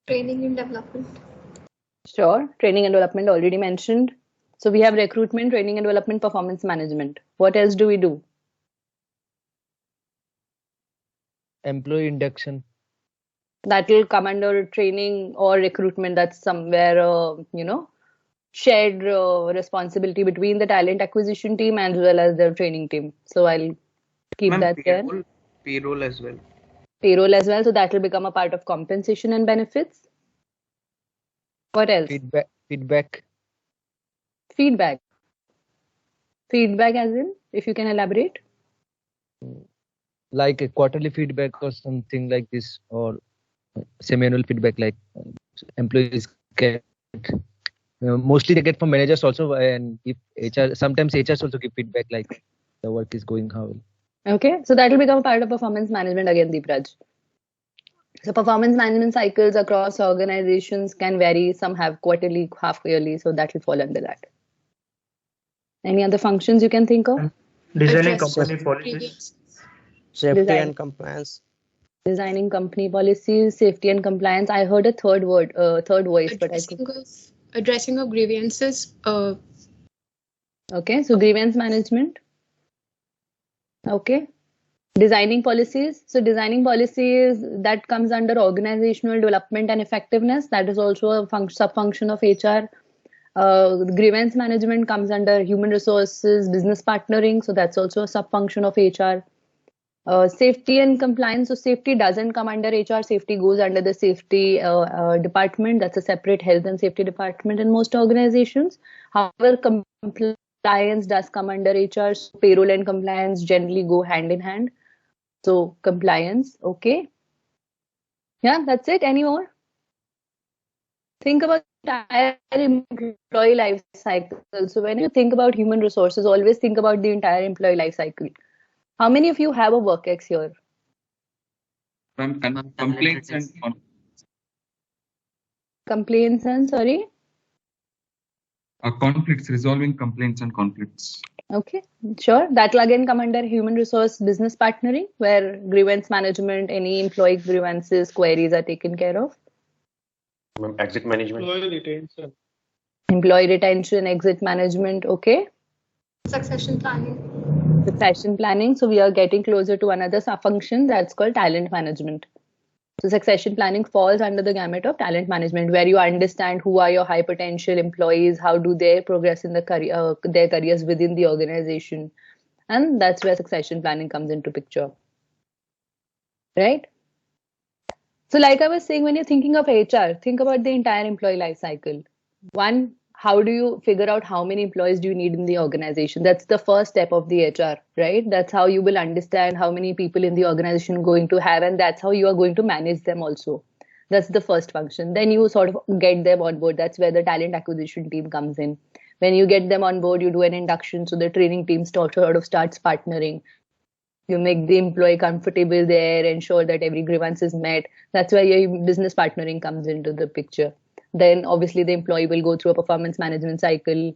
Training and development. Sure. Training and development already mentioned. So we have recruitment, training and development, performance management. What else do we do? Employee induction. That will come under training or recruitment. That's somewhere, shared responsibility between the talent acquisition team as well as the training team. So I'll keep that there. Payroll as well. Payroll as well. So that will become a part of compensation and benefits. What else? Feedback. Feedback as in, if you can elaborate. Like a quarterly feedback or something like this, or semi-annual feedback, like employees get. Mostly they get from managers also, and if HR, sometimes HRs also give feedback like the work is going how. Okay, so that will become part of performance management again, Deepraj. So performance management cycles across organizations can vary. Some have quarterly, half yearly, so that will fall under that. Any other functions you can think of? Designing company policies. Safety and compliance. Designing company policies, safety and compliance. I heard a third voice, but addressing of grievances. Okay, so grievance management. Okay. Designing policies. So designing policies, that comes under organizational development and effectiveness. That is also a sub-function of HR. Grievance management comes under human resources, business partnering. So that's also a sub-function of HR. Safety and compliance. So safety doesn't come under HR. Safety goes under the safety department. That's a separate health and safety department in most organizations. However, compliance does come under HR. So payroll and compliance generally go hand in hand. So compliance, okay. Yeah, that's it. Any more? Think about the entire employee life cycle. So when you think about human resources, always think about the entire employee life cycle. How many of you have a WorkX here? Complaints and conflicts. Complaints and, sorry? Conflicts, resolving complaints and conflicts. Okay, sure. That will again come under human resource business partnering, where grievance management, any employee grievances, queries are taken care of. Exit management. Employee retention, exit management, okay. Succession planning. Succession planning. So we are getting closer to another function that's called talent management. So succession planning falls under the gamut of talent management, where you understand who are your high potential employees, how do they progress in the their careers within the organization. And that's where succession planning comes into picture. Right? So like I was saying, when you're thinking of HR, think about the entire employee life cycle. One, how do you figure out how many employees do you need in the organization? That's the first step of the HR, right? That's how you will understand how many people in the organization are going to have, and that's how you are going to manage them also. That's the first function. Then you sort of get them on board. That's where the talent acquisition team comes in. When you get them on board, you do an induction. So the training team sort of starts partnering. You make the employee comfortable there, ensure that every grievance is met. That's where your business partnering comes into the picture. Then obviously the employee will go through a performance management cycle.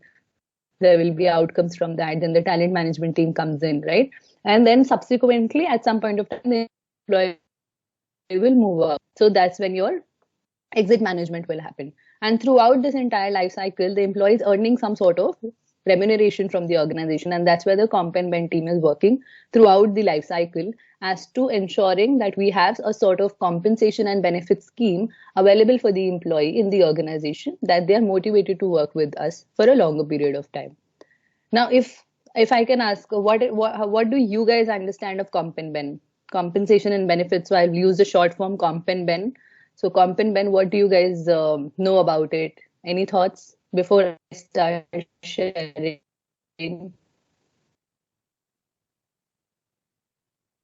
There will be outcomes from that. Then the talent management team comes in, right? And then subsequently, at some point of time, the employee will move up. So that's when your exit management will happen. And throughout this entire life cycle, the employee is earning some sort of remuneration from the organization. And that's where the Comp and Ben team is working throughout the life cycle as to ensuring that we have a sort of compensation and benefit scheme available for the employee in the organization, that they are motivated to work with us for a longer period of time. Now, if I can ask, what do you guys understand of Comp and Ben? Compensation and benefits, so I'll use the short form Comp and Ben. So Comp and Ben, what do you guys know about it? Any thoughts before I start sharing?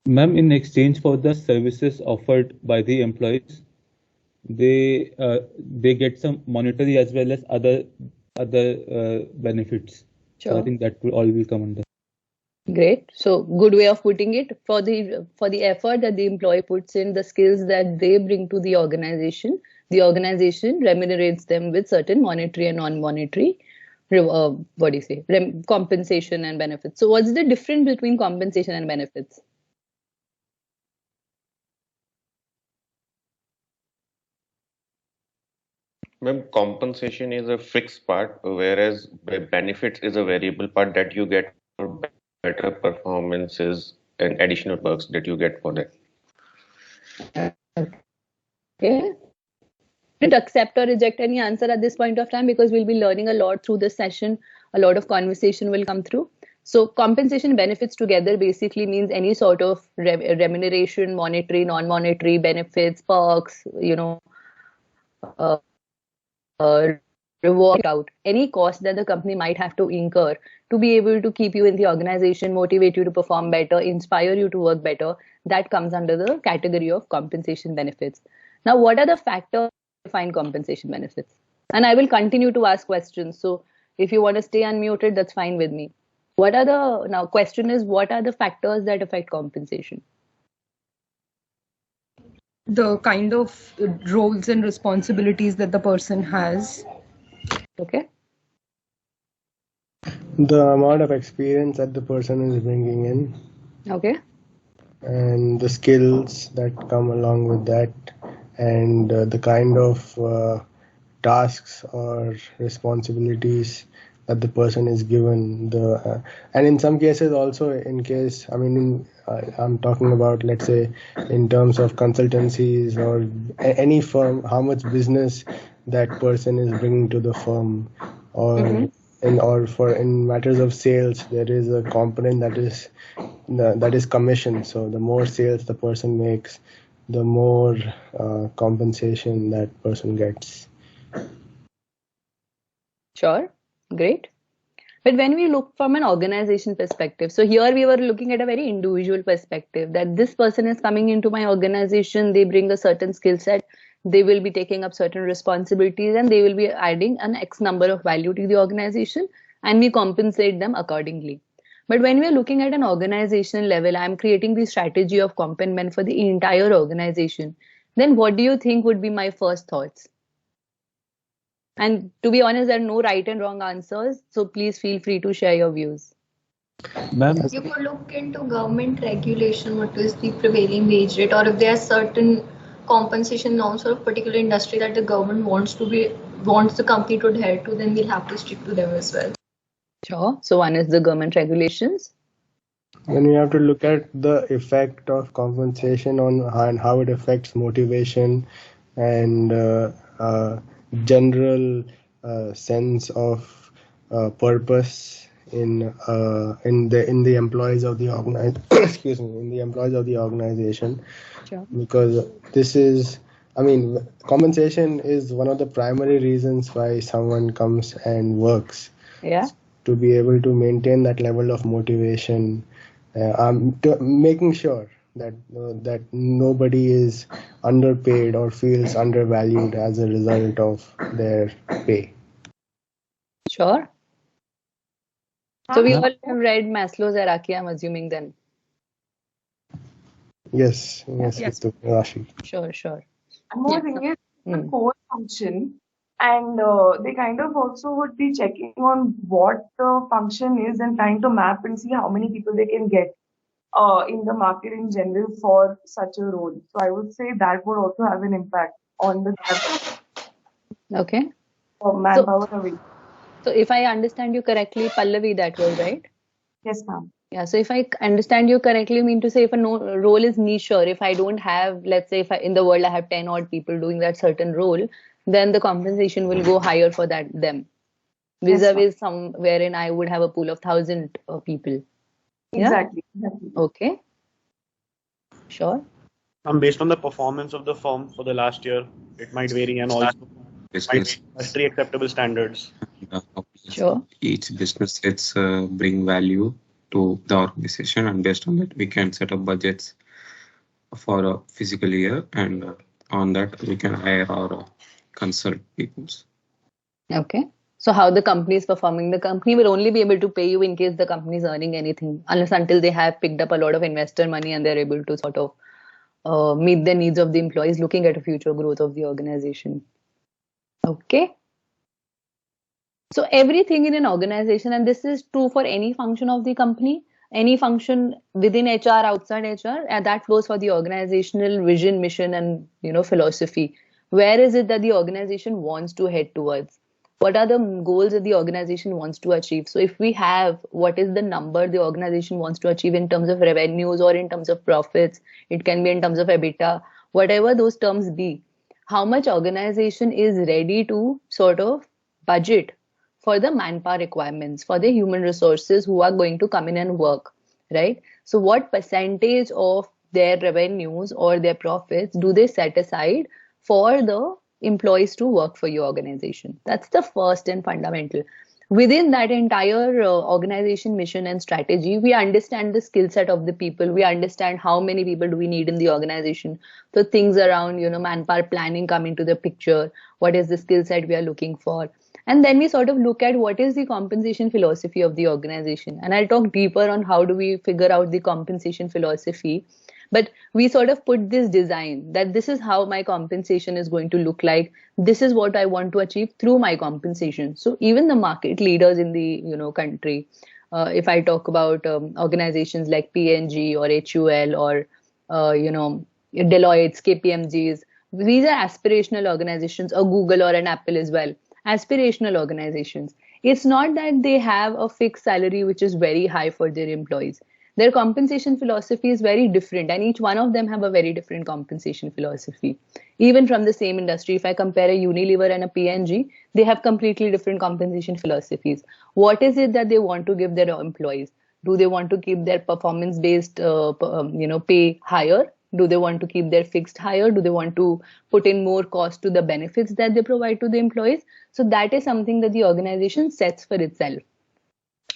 Ma'am, in exchange for the services offered by the employees, they get some monetary as well as other benefits. Sure. So I think that will come under. Great. So good way of putting it, for the effort that the employee puts in, the skills that they bring to the organization remunerates them with certain monetary and non-monetary compensation and benefits. So what's the difference between compensation and benefits? Ma'am, compensation is a fixed part, whereas benefits is a variable part that you get for better performances and additional perks that you get for that. Okay. Did accept or reject any answer at this point of time, because we'll be learning a lot through this session. A lot of conversation will come through. So compensation benefits together basically means any sort of remuneration, monetary, non-monetary benefits, perks, uh, reward out, any cost that the company might have to incur to be able to keep you in the organization, motivate you to perform better, inspire you to work better, that comes under the category of compensation benefits. Now, what are the factors to find compensation benefits? And I will continue to ask questions. So if you want to stay unmuted, that's fine with me. Now question is, what are the factors that affect compensation? The kind of roles and responsibilities that the person has. Okay. The amount of experience that the person is bringing in. Okay. And the skills that come along with that, and the kind of tasks or responsibilities that the person is given. And in some cases also, in case, I'm talking about, let's say, in terms of consultancies or any firm, how much business that person is bringing to the firm, or in matters of sales, there is a component that is commission. So the more sales the person makes, the more compensation that person gets. Sure, great. But when we look from an organization perspective, so here we were looking at a very individual perspective, that this person is coming into my organization, they bring a certain skill set, they will be taking up certain responsibilities, and they will be adding an X number of value to the organization, and we compensate them accordingly. But when we are looking at an organizational level, I'm creating the strategy of compensation for the entire organization, then what do you think would be my first thoughts? And to be honest, there are no right and wrong answers, so please feel free to share your views. Ma'am, You could look into government regulation, what is the prevailing wage rate, or if there are certain compensation norms for a particular industry that the government wants the company to adhere to, then we'll have to stick to them as well. Sure. So one is the government regulations. Then we have to look at the effect of compensation on how it affects motivation and general sense of purpose in the employees of the organization. Sure. Because compensation is one of the primary reasons why someone comes and works. Yeah. To be able to maintain that level of motivation, making sure that nobody is underpaid or feels undervalued as a result of their pay. Sure. So we all have read Maslow's hierarchy, I'm assuming then. Yes, Rashi. Sure. And more thing is the core function, and they kind of also would be checking on what the function is and trying to map and see how many people they can get in the market in general for such a role. So I would say that would also have an impact on the Okay. manpower available. So if I understand you correctly, Pallavi, that was right? Yes, ma'am. Yeah, so if I understand you correctly, you mean to say if a role is niche, or if I don't have, let's say if in the world I have 10 odd people doing that certain role, then the compensation will go higher for them. Vis-a-vis some wherein I would have a pool of 1,000 people. Exactly. Okay. Sure. Based on the performance of the firm for the last year, it might vary, and also industry acceptable standards. Sure. Each business sets bring value to the organization, and based on that we can set up budgets for a physical year, and on that we can hire or consult people. Okay. So how the company is performing, the company will only be able to pay you in case the company is earning anything, unless until they have picked up a lot of investor money and they're able to sort of meet the needs of the employees looking at a future growth of the organization. Okay. So everything in an organization, and this is true for any function of the company, any function within HR, outside HR, and that flows for the organizational vision, mission, and philosophy. Where is it that the organization wants to head towards? What are the goals that the organization wants to achieve? So if we have what is the number the organization wants to achieve in terms of revenues or in terms of profits, it can be in terms of EBITDA, whatever those terms be, how much organization is ready to sort of budget for the manpower requirements, for the human resources who are going to come in and work, right? So what percentage of their revenues or their profits do they set aside for the employees to work for your organization? That's the first and fundamental. Within that entire organization mission and strategy, we understand the skill set of the people. We understand how many people do we need in the organization. So things around, manpower planning come into the picture. What is the skill set we are looking for? And then we sort of look at what is the compensation philosophy of the organization. And I'll talk deeper on how do we figure out the compensation philosophy. But we sort of put this design that this is how my compensation is going to look like. This is what I want to achieve through my compensation. So even the market leaders in the country, if I talk about organizations like P&G or HUL or Deloitte's, KPMG's, these are aspirational organizations, or Google or an Apple as well. Aspirational organizations. It's not that they have a fixed salary which is very high for their employees. Their compensation philosophy is very different, and each one of them have a very different compensation philosophy. Even from the same industry, if I compare a Unilever and a P&G, they have completely different compensation philosophies. What is it that they want to give their employees? Do they want to keep their performance-based, pay higher? Do they want to keep their fixed higher? Do they want to put in more cost to the benefits that they provide to the employees? So that is something that the organization sets for itself.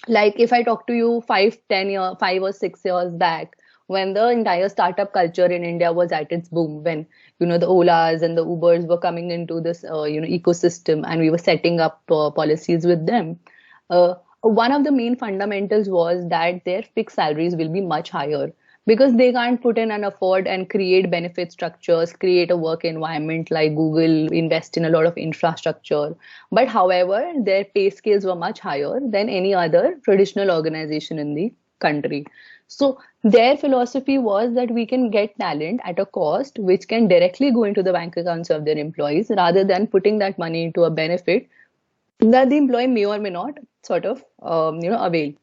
Like if I talk to you 5 or 6 years back, when the entire startup culture in India was at its boom, when the Olas and the Ubers were coming into this ecosystem, and we were setting up policies with them, one of the main fundamentals was that their fixed salaries will be much higher, because they can't put in and afford and create benefit structures, create a work environment like Google, invest in a lot of infrastructure. But however, their pay scales were much higher than any other traditional organization in the country. So their philosophy was that we can get talent at a cost which can directly go into the bank accounts of their employees, rather than putting that money into a benefit that the employee may or may not sort of avail.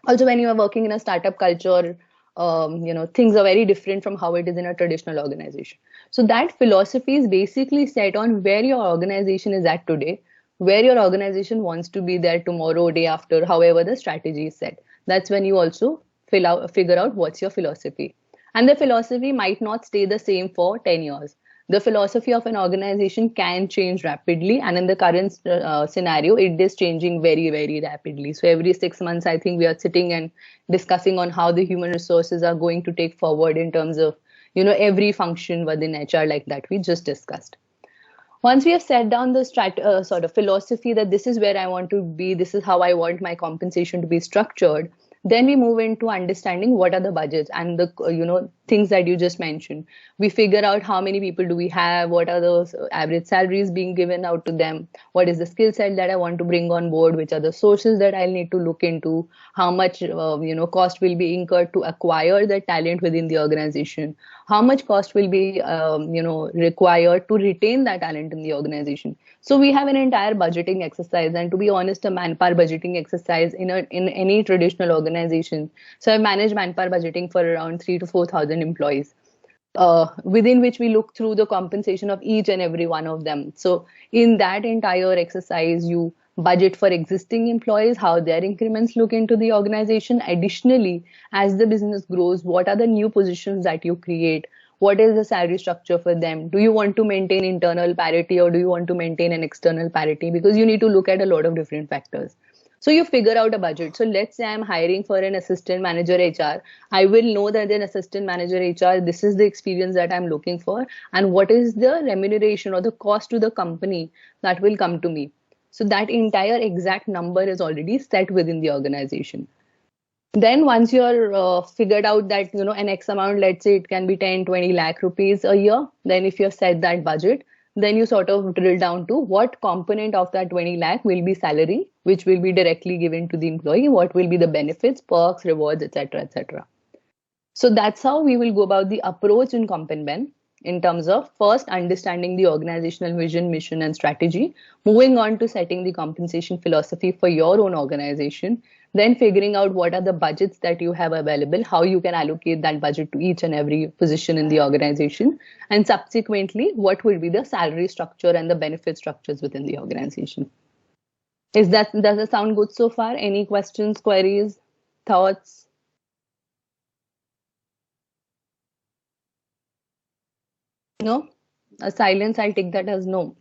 Also, when you are working in a startup culture, things are very different from how it is in a traditional organization. So that philosophy is basically set on where your organization is at today, where your organization wants to be there tomorrow, day after, however the strategy is set. That's when you also figure out what's your philosophy. And the philosophy might not stay the same for 10 years. The philosophy of an organization can change rapidly, and in the current scenario, it is changing very, very rapidly. So every 6 months, I think we are sitting and discussing on how the human resources are going to take forward in terms of, every function within HR, like that we just discussed. Once we have set down the sort of philosophy that this is where I want to be, this is how I want my compensation to be structured, then we move into understanding what are the budgets and the things that you just mentioned. We figure out how many people do we have, what are the average salaries being given out to them, what is the skill set that I want to bring on board, which are the sources that I'll need to look into, how much cost will be incurred to acquire the talent within the organization, how much cost will be required to retain that talent in the organization. So we have an entire budgeting exercise, and to be honest, a manpower budgeting exercise in any traditional organization. So I've managed manpower budgeting for around 3,000 to 4,000 employees, within which we look through the compensation of each and every one of them. So in that entire exercise, you budget for existing employees, how their increments look into the organization. Additionally, as the business grows, what are the new positions that you create? What is the salary structure for them? Do you want to maintain internal parity, or do you want to maintain an external parity? Because you need to look at a lot of different factors. So you figure out a budget. So let's say I'm hiring for an assistant manager HR. I will know that an assistant manager HR, this is the experience that I'm looking for, and what is the remuneration or the cost to the company that will come to me. So that entire exact number is already set within the organization. Then once you're figured out that, an X amount, let's say it can be 10, 20 lakh rupees a year. Then if you've set that budget, then you sort of drill down to what component of that 20 lakh will be salary, which will be directly given to the employee, what will be the benefits, perks, rewards, etc., etc. So that's how we will go about the approach in Comp and Ben. in terms of first understanding the organizational vision, mission, and strategy, moving on to setting the compensation philosophy for your own organization, then figuring out what are the budgets that you have available, how you can allocate that budget to each and every position in the organization, and subsequently, what will be the salary structure and the benefit structures within the organization. Does it sound good so far? Any questions, queries, thoughts? No? A silence, I'll take that as no.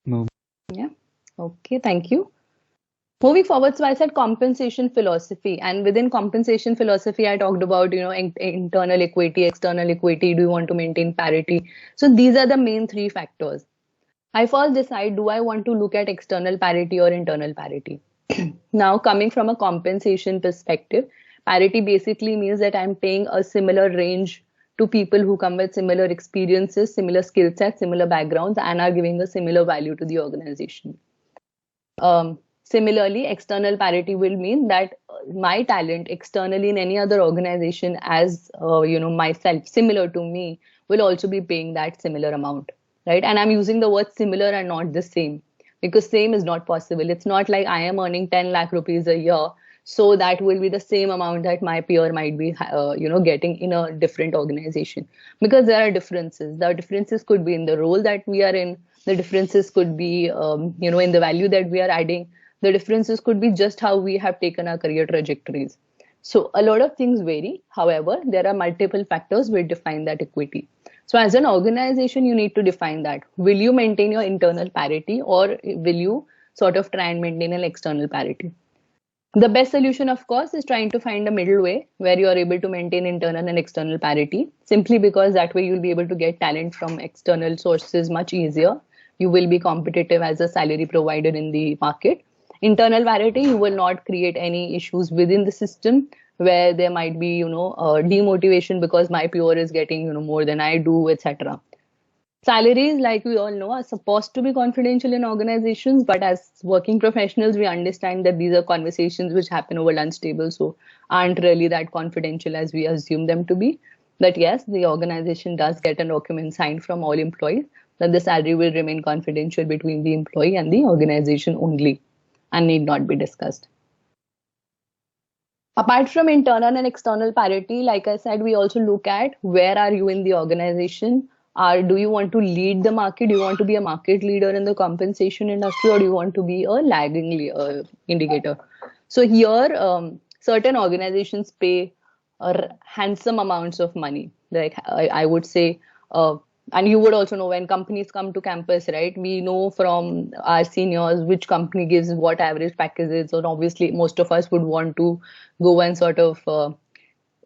No. Yeah. Okay, thank you. Moving forward, so I said compensation philosophy, and within compensation philosophy, I talked about, internal equity, external equity. Do you want to maintain parity? So these are the main three factors. I first decide, do I want to look at external parity or internal parity? Now, coming from a compensation perspective, parity basically means that I'm paying a similar range to people who come with similar experiences, similar skill sets, similar backgrounds, and are giving a similar value to the organization. Similarly, external parity will mean that my talent externally in any other organization as myself, similar to me, will also be paying that similar amount, right? And I'm using the word similar and not the same, because same is not possible. It's not like I am earning 10 lakh rupees a year, so that will be the same amount that my peer might be getting in a different organization, because there are differences. The differences could be in the role that we are in. The differences could be in the value that we are adding. The differences could be just how we have taken our career trajectories. So a lot of things vary. However, there are multiple factors which define that equity. So as an organization, you need to define that. Will you maintain your internal parity, or will you sort of try and maintain an external parity? The best solution, of course, is trying to find a middle way where you are able to maintain internal and external parity, simply because that way you'll be able to get talent from external sources much easier. You will be competitive as a salary provider in the market. Internal parity, you will not create any issues within the system where there might be, demotivation because my peer is getting, more than I do, etc. Salaries, like we all know, are supposed to be confidential in organizations, but as working professionals, we understand that these are conversations which happen over lunch tables, so aren't really that confidential as we assume them to be. But yes, the organization does get a document signed from all employees that the salary will remain confidential between the employee and the organization only, and need not be discussed. Apart from internal and external parity, like I said, we also look at where are you in the organization. Do you want to lead the market? Do you want to be a market leader in the compensation industry, or do you want to be a lagging indicator? So here, certain organizations pay handsome amounts of money. Like I would say, and you would also know when companies come to campus, right? We know from our seniors which company gives what average packages. So obviously, most of us would want to go and sort of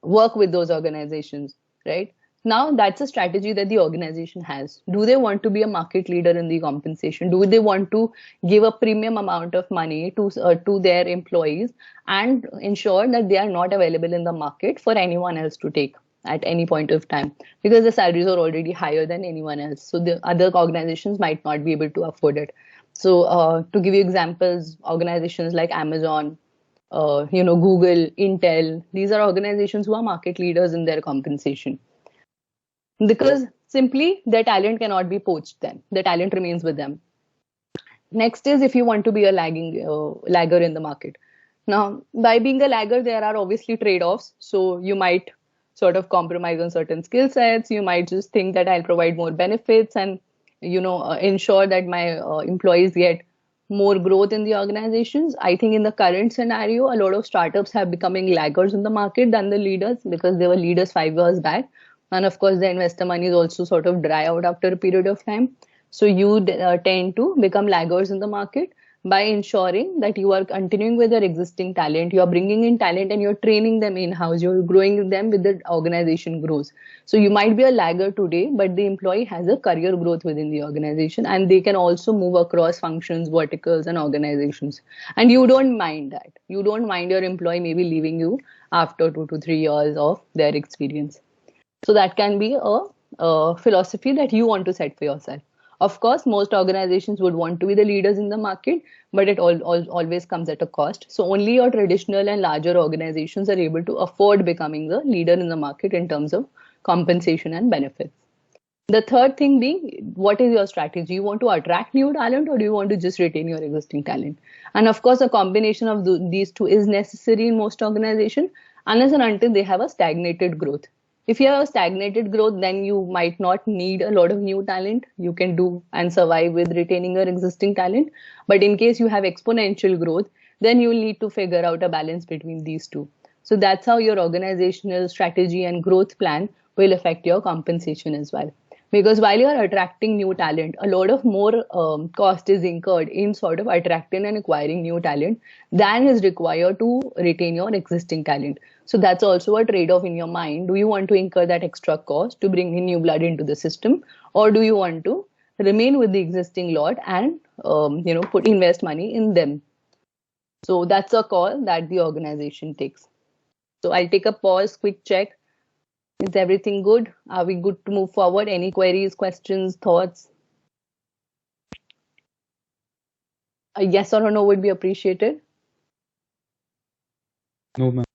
work with those organizations, right? Now, that's a strategy that the organization has. Do they want to be a market leader in the compensation? Do they want to give a premium amount of money to their employees and ensure that they are not available in the market for anyone else to take at any point of time, because the salaries are already higher than anyone else. So the other organizations might not be able to afford it. So to give you examples, organizations like Amazon, Google, Intel, these are organizations who are market leaders in their compensation. Because simply their talent cannot be poached then. The talent remains with them. Next is if you want to be a lagger in the market. Now, by being a lagger, there are obviously trade-offs. So you might sort of compromise on certain skill sets. You might just think that I'll provide more benefits and, ensure that my employees get more growth in the organizations. I think in the current scenario, a lot of startups have becoming laggers in the market than the leaders, because they were leaders 5 years back. And of course, the investor money is also sort of dry out after a period of time. So you tend to become laggers in the market by ensuring that you are continuing with your existing talent. You are bringing in talent and you're training them in-house. You're growing them with the organization grows. So you might be a lagger today, but the employee has a career growth within the organization, and they can also move across functions, verticals, and organizations. And you don't mind that. You don't mind your employee maybe leaving you after 2 to 3 years of their experience. So that can be a philosophy that you want to set for yourself. Of course, most organizations would want to be the leaders in the market, but it always comes at a cost. So only your traditional and larger organizations are able to afford becoming the leader in the market in terms of compensation and benefits. The third thing being, what is your strategy? You want to attract new talent or do you want to just retain your existing talent? And of course, a combination of these two is necessary in most organizations unless and until they have a stagnated growth. If you have a stagnated growth, then you might not need a lot of new talent. You can do and survive with retaining your existing talent. But in case you have exponential growth, then you will need to figure out a balance between these two. So that's how your organizational strategy and growth plan will affect your compensation as well. Because while you are attracting new talent, a lot of more cost is incurred in sort of attracting and acquiring new talent than is required to retain your existing talent. So that's also a trade-off in your mind. Do you want to incur that extra cost to bring in new blood into the system, or do you want to remain with the existing lot and invest money in them? So that's a call that the organization takes. So I'll take a pause, quick check. Is everything good? Are we good to move forward? Any queries, questions, thoughts? A yes or a no would be appreciated. No, ma'am.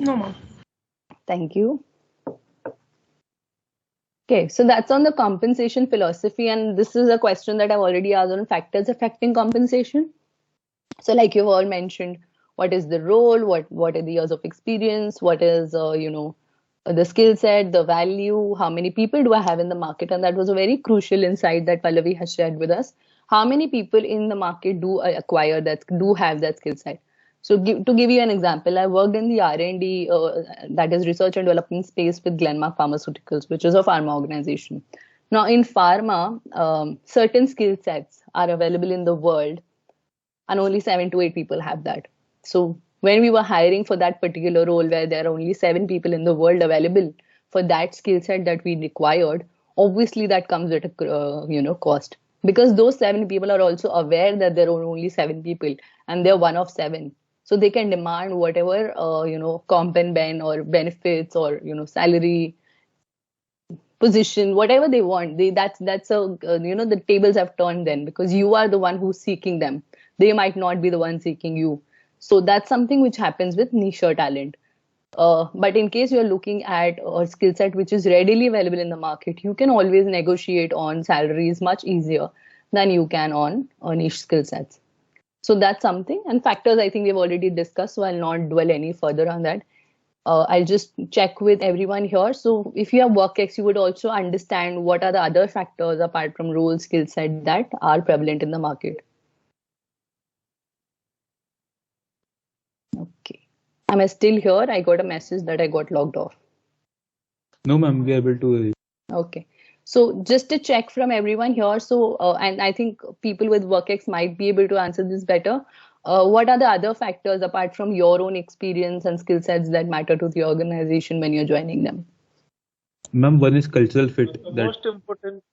No, ma'am. Thank you. Okay, so that's on the compensation philosophy, and this is a question that I've already asked on factors affecting compensation. So like you've all mentioned, what is the role, what are the years of experience, what is the skill set, the value, how many people do I have in the market? And that was a very crucial insight that Pallavi has shared with us. How many people in the market do acquire that, do have that skill set? So to give you an example, I worked in the R&D, that is research and development space with Glenmark Pharmaceuticals, which is a pharma organization. Now in pharma, certain skill sets are available in the world and only 7 to 8 people have that. So when we were hiring for that particular role where there are only 7 people in the world available for that skill set that we required, obviously that comes at a cost, because those 7 people are also aware that there are only 7 people and they're one of 7. So they can demand whatever comp and ben or benefits or salary, position, whatever they want. That's the tables have turned then, because you are the one who's seeking them. They might not be the one seeking you. So that's something which happens with niche talent. But in case you're looking at a skill set which is readily available in the market, you can always negotiate on salaries much easier than you can on niche skill sets. So that's something. And factors, I think we've already discussed, so I'll not dwell any further on that. I'll just check with everyone here. So if you have WorkX, you would also understand what are the other factors apart from role, skill set that are prevalent in the market. Okay. Am I still here? I got a message that I got logged off. No, ma'am, we are able to. Okay. So just to check from everyone here. So, and I think people with WorkX might be able to answer this better. What are the other factors apart from your own experience and skill sets that matter to the organization when you're joining them? Ma'am, one is cultural fit. Most important.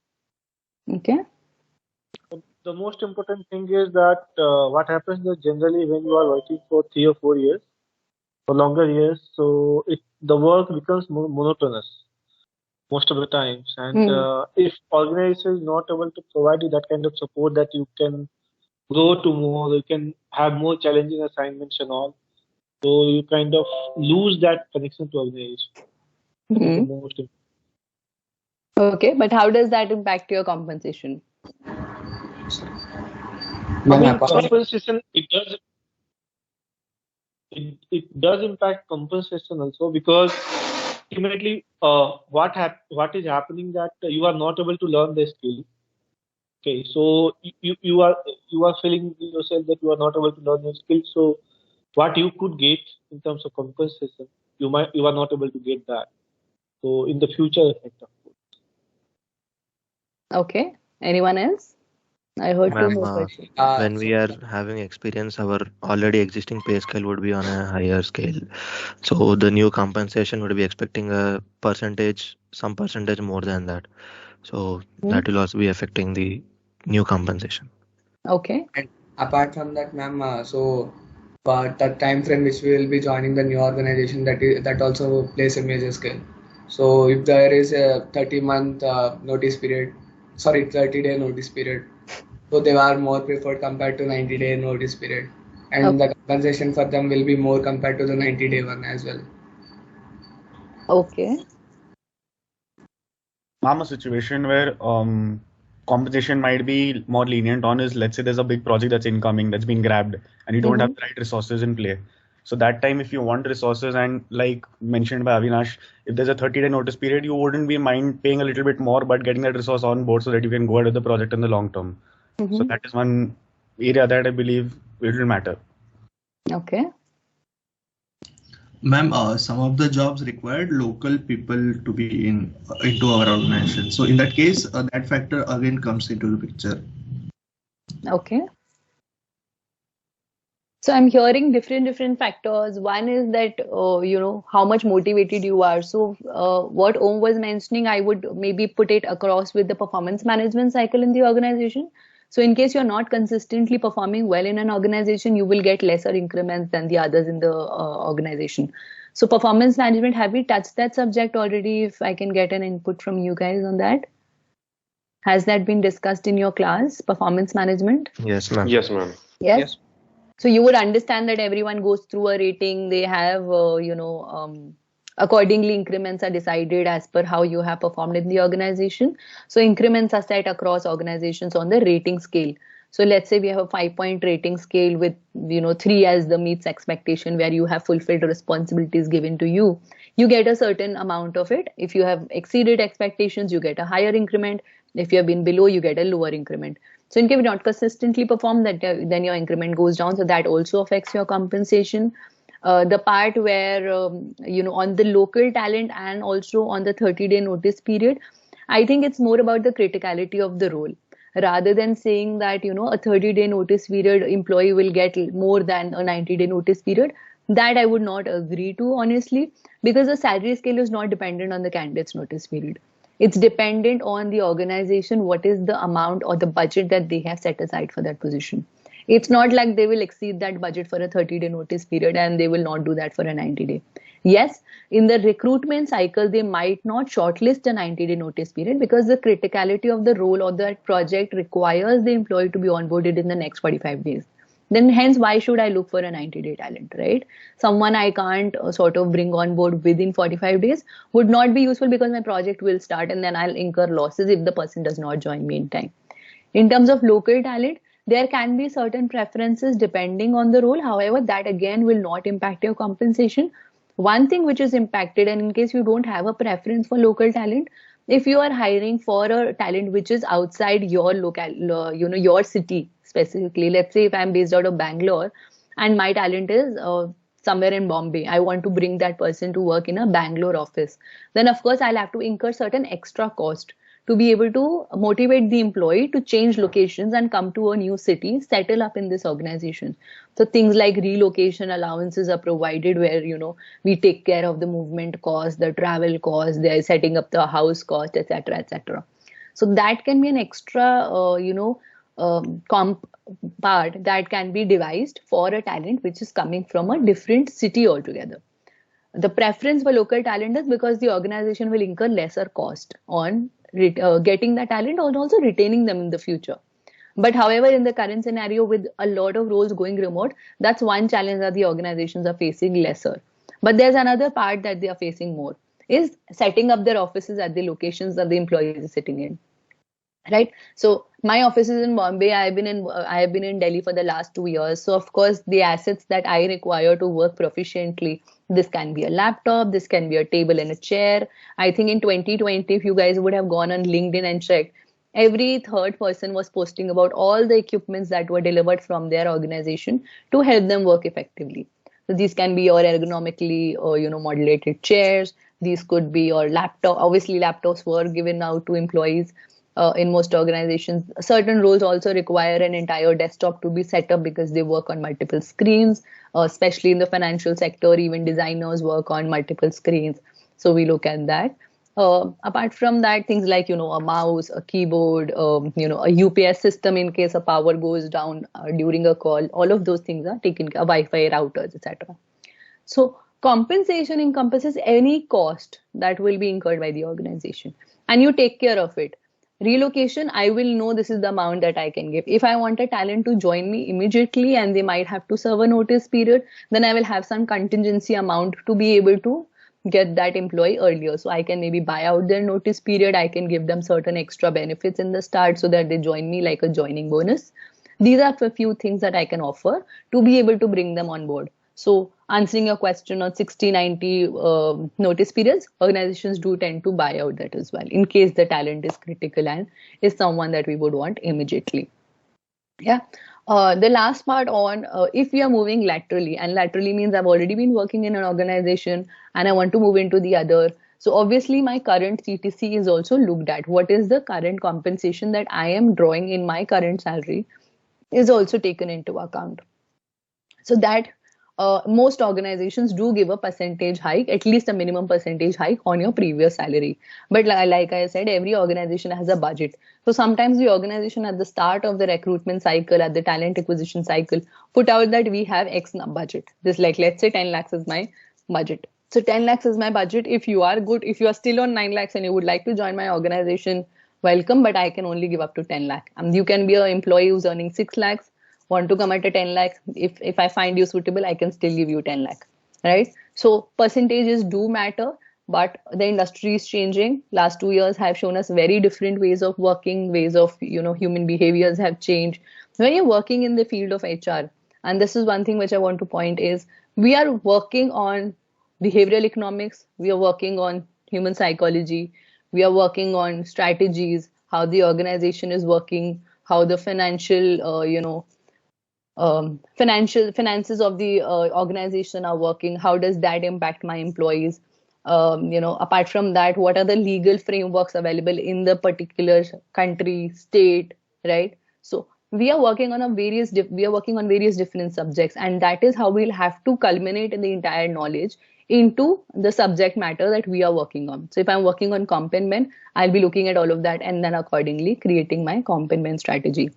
Okay. The most important thing is that what happens is generally when you are working for 3 or 4 years, for longer years, so the work becomes more monotonous most of the times. And if organization is not able to provide you that kind of support that you can grow to more, you can have more challenging assignments and all, so you kind of lose that connection to organization. That is the most important. Okay, but how does that impact your compensation? Compensation, it does impact compensation also, because ultimately what is happening that you are not able to learn the skill. Okay, so you are feeling yourself that you are not able to learn your skill. So what you could get in terms of compensation, you are not able to get that. So in the future effect, of course. Okay. Anyone else? I heard two more questions. When we are having experience, our already existing pay scale would be on a higher scale. So the new compensation would be expecting some percentage more than that. So that will also be affecting the new compensation. Okay. And apart from that, ma'am, but the time frame which we will be joining the new organization, that also plays a major scale. So if there is a 30-month notice period, 30-day notice period, so they are more preferred compared to 90-day notice period, and the compensation for them will be more compared to the 90-day one as well. Okay. Ma'am, a situation where compensation might be more lenient on is, let's say there's a big project that's incoming, that's been grabbed, and you don't have the right resources in play. So that time, if you want resources, and like mentioned by Avinash, if there's a 30-day notice period, you wouldn't be mind paying a little bit more, but getting that resource on board so that you can go ahead with the project in the long term. So that is one area that I believe will matter. Okay. Ma'am, some of the jobs required local people to be into our organization. So in that case, that factor again comes into the picture. Okay. So I'm hearing different factors. One is that, how much motivated you are. So what Om was mentioning, I would maybe put it across with the performance management cycle in the organization. So in case you're not consistently performing well in an organization, you will get lesser increments than the others in the organization. So performance management, have we touched that subject already? If I can get an input from you guys on that. Has that been discussed in your class, performance management? Yes, ma'am. Yes, ma'am. Yes. So you would understand that everyone goes through a rating. They have, accordingly increments are decided as per how you have performed in the organization. So increments are set across organizations on the rating scale. So let's say we have a 5-point rating scale with, 3 as the meets expectation, where you have fulfilled responsibilities given to you. You get a certain amount of it. If you have exceeded expectations, you get a higher increment. If you have been below, you get a lower increment. So in case you not consistently perform, that then your increment goes down. So that also affects your compensation. The part where, on the local talent and also on the 30-day notice period, I think it's more about the criticality of the role. Rather than saying that, a 30-day notice period employee will get more than a 90-day notice period, that I would not agree to, honestly, because the salary scale is not dependent on the candidate's notice period. It's dependent on the organization, what is the amount or the budget that they have set aside for that position. It's not like they will exceed that budget for a 30-day notice period and they will not do that for a 90-day. Yes, in the recruitment cycle, they might not shortlist a 90-day notice period because the criticality of the role or that project requires the employee to be onboarded in the next 45 days. Then hence, why should I look for a 90-day talent, right? Someone I can't sort of bring on board within 45 days would not be useful because my project will start and then I'll incur losses if the person does not join me in time. In terms of local talent, there can be certain preferences depending on the role. However, that again will not impact your compensation. One thing which is impacted, and in case you don't have a preference for local talent, if you are hiring for a talent which is outside your local, your city specifically, let's say if I'm based out of Bangalore and my talent is somewhere in Bombay, I want to bring that person to work in a Bangalore office, then of course I'll have to incur certain extra cost to be able to motivate the employee to change locations and come to a new city, settle up in this organization. So things like relocation allowances are provided where, we take care of the movement cost, the travel cost, they're setting up the house cost, etc., etc. So that can be an extra, comp part that can be devised for a talent which is coming from a different city altogether. The preference for local talent is because the organization will incur lesser cost on getting the talent and also retaining them in the future. But however, in the current scenario with a lot of roles going remote, that's one challenge that the organizations are facing lesser. But there's another part that they are facing more, is setting up their offices at the locations that the employees are sitting in. Right. So my office is in Bombay. I have been in Delhi for the last 2 years. So of course, the assets that I require to work proficiently, this can be a laptop, this can be a table and a chair. I think in 2020, if you guys would have gone on LinkedIn and checked, every third person was posting about all the equipments that were delivered from their organization to help them work effectively. So these can be your ergonomically modulated chairs. These could be your laptop. Obviously, laptops were given out to employees. In most organizations, certain roles also require an entire desktop to be set up because they work on multiple screens, especially in the financial sector. Even designers work on multiple screens. So we look at that. Apart from that, things like, a mouse, a keyboard, a UPS system in case a power goes down during a call, all of those things are taken care of, Wi-Fi routers, etc. So compensation encompasses any cost that will be incurred by the organization and you take care of it. Relocation, I will know this is the amount that I can give. If I want a talent to join me immediately and they might have to serve a notice period, then I will have some contingency amount to be able to get that employee earlier. So I can maybe buy out their notice period. I can give them certain extra benefits in the start so that they join me like a joining bonus. These are a few things that I can offer to be able to bring them on board. So answering your question on 60, 90 notice periods, organizations do tend to buy out that as well in case the talent is critical and is someone that we would want immediately. Yeah. The last part on if we are moving laterally, and laterally means I've already been working in an organization and I want to move into the other. So obviously my current CTC is also looked at. What is the current compensation that I am drawing in my current salary is also taken into account. So that most organizations do give a percentage hike, at least a minimum percentage hike on your previous salary. But like I said, every organization has a budget. So sometimes the organization at the start of the recruitment cycle, at the talent acquisition cycle, put out that we have X budget. This, like, let's say 10 lakhs is my budget. So 10 lakhs is my budget. If you are good, if you are still on 9 lakhs and you would like to join my organization, welcome, but I can only give up to 10 lakh. You can be an employee who's earning 6 lakhs, want to come at a 10 lakh. If I find you suitable, I can still give you 10 lakh, right? So percentages do matter, but the industry is changing. Last 2 years have shown us very different ways of working, ways of, human behaviors have changed. When you're working in the field of HR, and this is one thing which I want to point is, we are working on behavioral economics, we are working on human psychology, we are working on strategies, how the organization is working, how the financial, finances of the organization are working, how does that impact my employees. Apart from that, what are the legal frameworks available in the particular country, state, right? So we are working on various different subjects, and that is how we'll have to culminate the entire knowledge into the subject matter that we are working on. So if I'm working on comp and ben, I'll be looking at all of that and then accordingly creating my comp and ben strategy.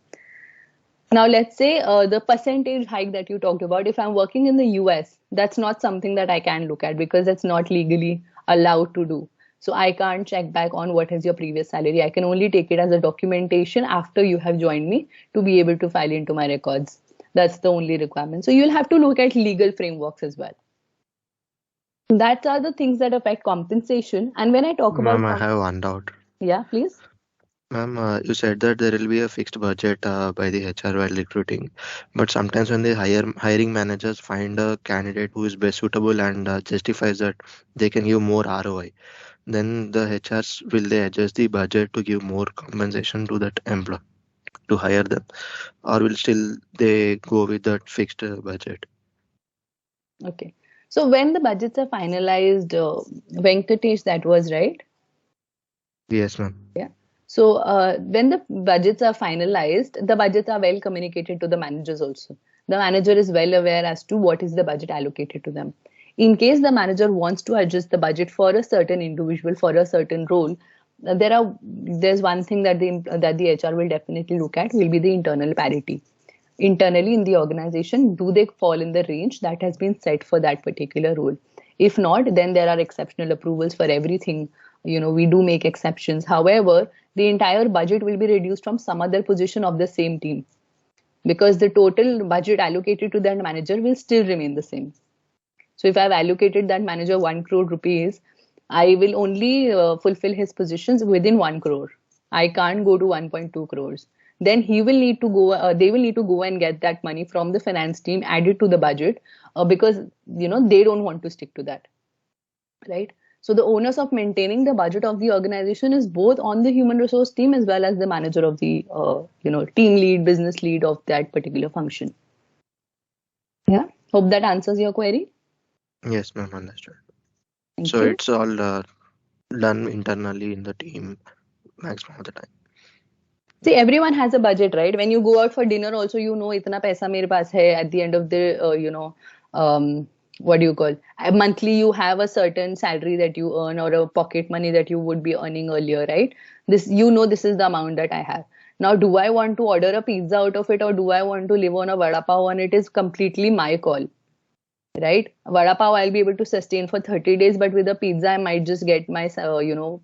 Now, let's say the percentage hike that you talked about, if I'm working in the US, that's not something that I can look at because it's not legally allowed to do. So I can't check back on what is your previous salary. I can only take it as a documentation after you have joined me to be able to file into my records. That's the only requirement. So you'll have to look at legal frameworks as well. That are the things that affect compensation. And when I talk about... Ma'am, I have one doubt. Yeah, please. Ma'am, you said that there will be a fixed budget by the HR while recruiting, but sometimes when the hiring managers find a candidate who is best suitable and justifies that they can give more ROI, then the HRs, will they adjust the budget to give more compensation to that employee to hire them, or will still they go with that fixed budget? Okay. So when the budgets are finalized, Venkatesh, that was right? Yes, ma'am. Yeah. So when the budgets are finalized, the budgets are well communicated to the managers also. The manager is well aware as to what is the budget allocated to them. In case the manager wants to adjust the budget for a certain individual, for a certain role, there's one thing that the HR will definitely look at, will be the internal parity. Internally in the organization, do they fall in the range that has been set for that particular role? If not, then there are exceptional approvals for everything. We do make exceptions. However, the entire budget will be reduced from some other position of the same team because the total budget allocated to that manager will still remain the same. So if I've allocated that manager 1 crore rupees, I will only fulfill his positions within 1 crore. I can't go to 1.2 crores. Then he will need to go. They will need to go and get that money from the finance team, add it to the budget, because they don't want to stick to that, right? So the onus of maintaining the budget of the organization is both on the human resource team as well as the manager of the team lead, business lead of that particular function. Yeah, hope that answers your query. Yes, ma'am, understood. Thank So you. it's all done internally in the team maximum of the time. See, everyone has a budget, right? When you go out for dinner also, itna paisa mere paas hai. At the end of the, what do you call? Monthly, you have a certain salary that you earn or a pocket money that you would be earning earlier, right? This is the amount that I have. Now, do I want to order a pizza out of it or do I want to live on a vada pav on it is completely my call, right? Vada pav I'll be able to sustain for 30 days, but with a pizza, I might just get my,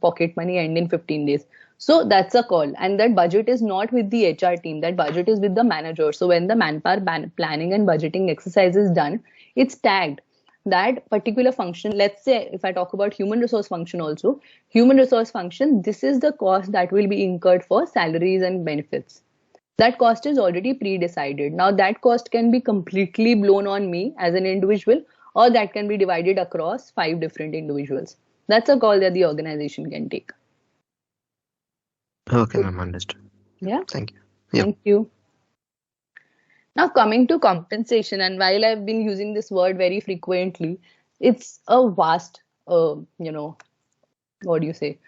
pocket money end in 15 days. So that's a call. And that budget is not with the HR team. That budget is with the manager. So when the manpower planning and budgeting exercise is done, it's tagged. that particular function, let's say if I talk about human resource function also, human resource function, this is the cost that will be incurred for salaries and benefits. That cost is already pre-decided. Now that cost can be completely blown on me as an individual, or that can be divided across 5 different individuals. That's a call that the organization can take. Okay, ma'am, understood. Yeah. Thank you. Yep. Thank you. Now coming to compensation, and while I've been using this word very frequently, it's a vast, what do you say,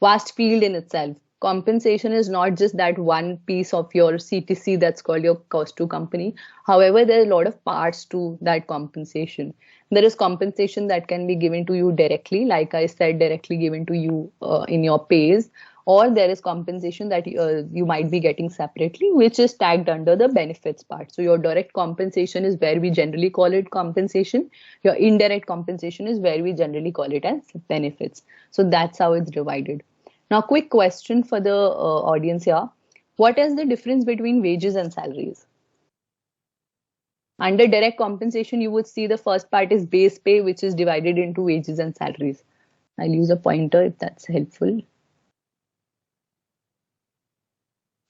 vast field in itself. Compensation is not just that one piece of your CTC that's called your cost to company. However, there are a lot of parts to that compensation. There is compensation that can be given to you directly, like I said, directly given to you in your pays, or there is compensation that you might be getting separately, which is tagged under the benefits part. So your direct compensation is where we generally call it compensation. Your indirect compensation is where we generally call it as benefits. So that's how it's divided. Now, quick question for the audience here. What is the difference between wages and salaries? Under direct compensation, you would see the first part is base pay, which is divided into wages and salaries. I'll use a pointer if that's helpful.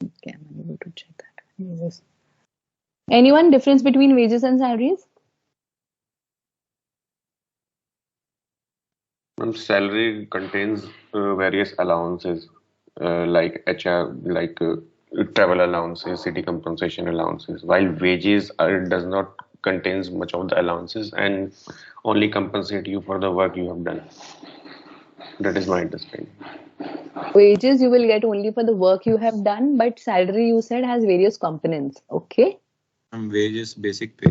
Okay, I'm unable to check that. Yes. Anyone difference between wages and salaries? Salary contains various allowances like HR, travel allowances, city compensation allowances, while wages does not contains much of the allowances and only compensate you for the work you have done. That is my understanding. Wages you will get only for the work you have done, but salary you said has various components. Okay. Wages, basic pay.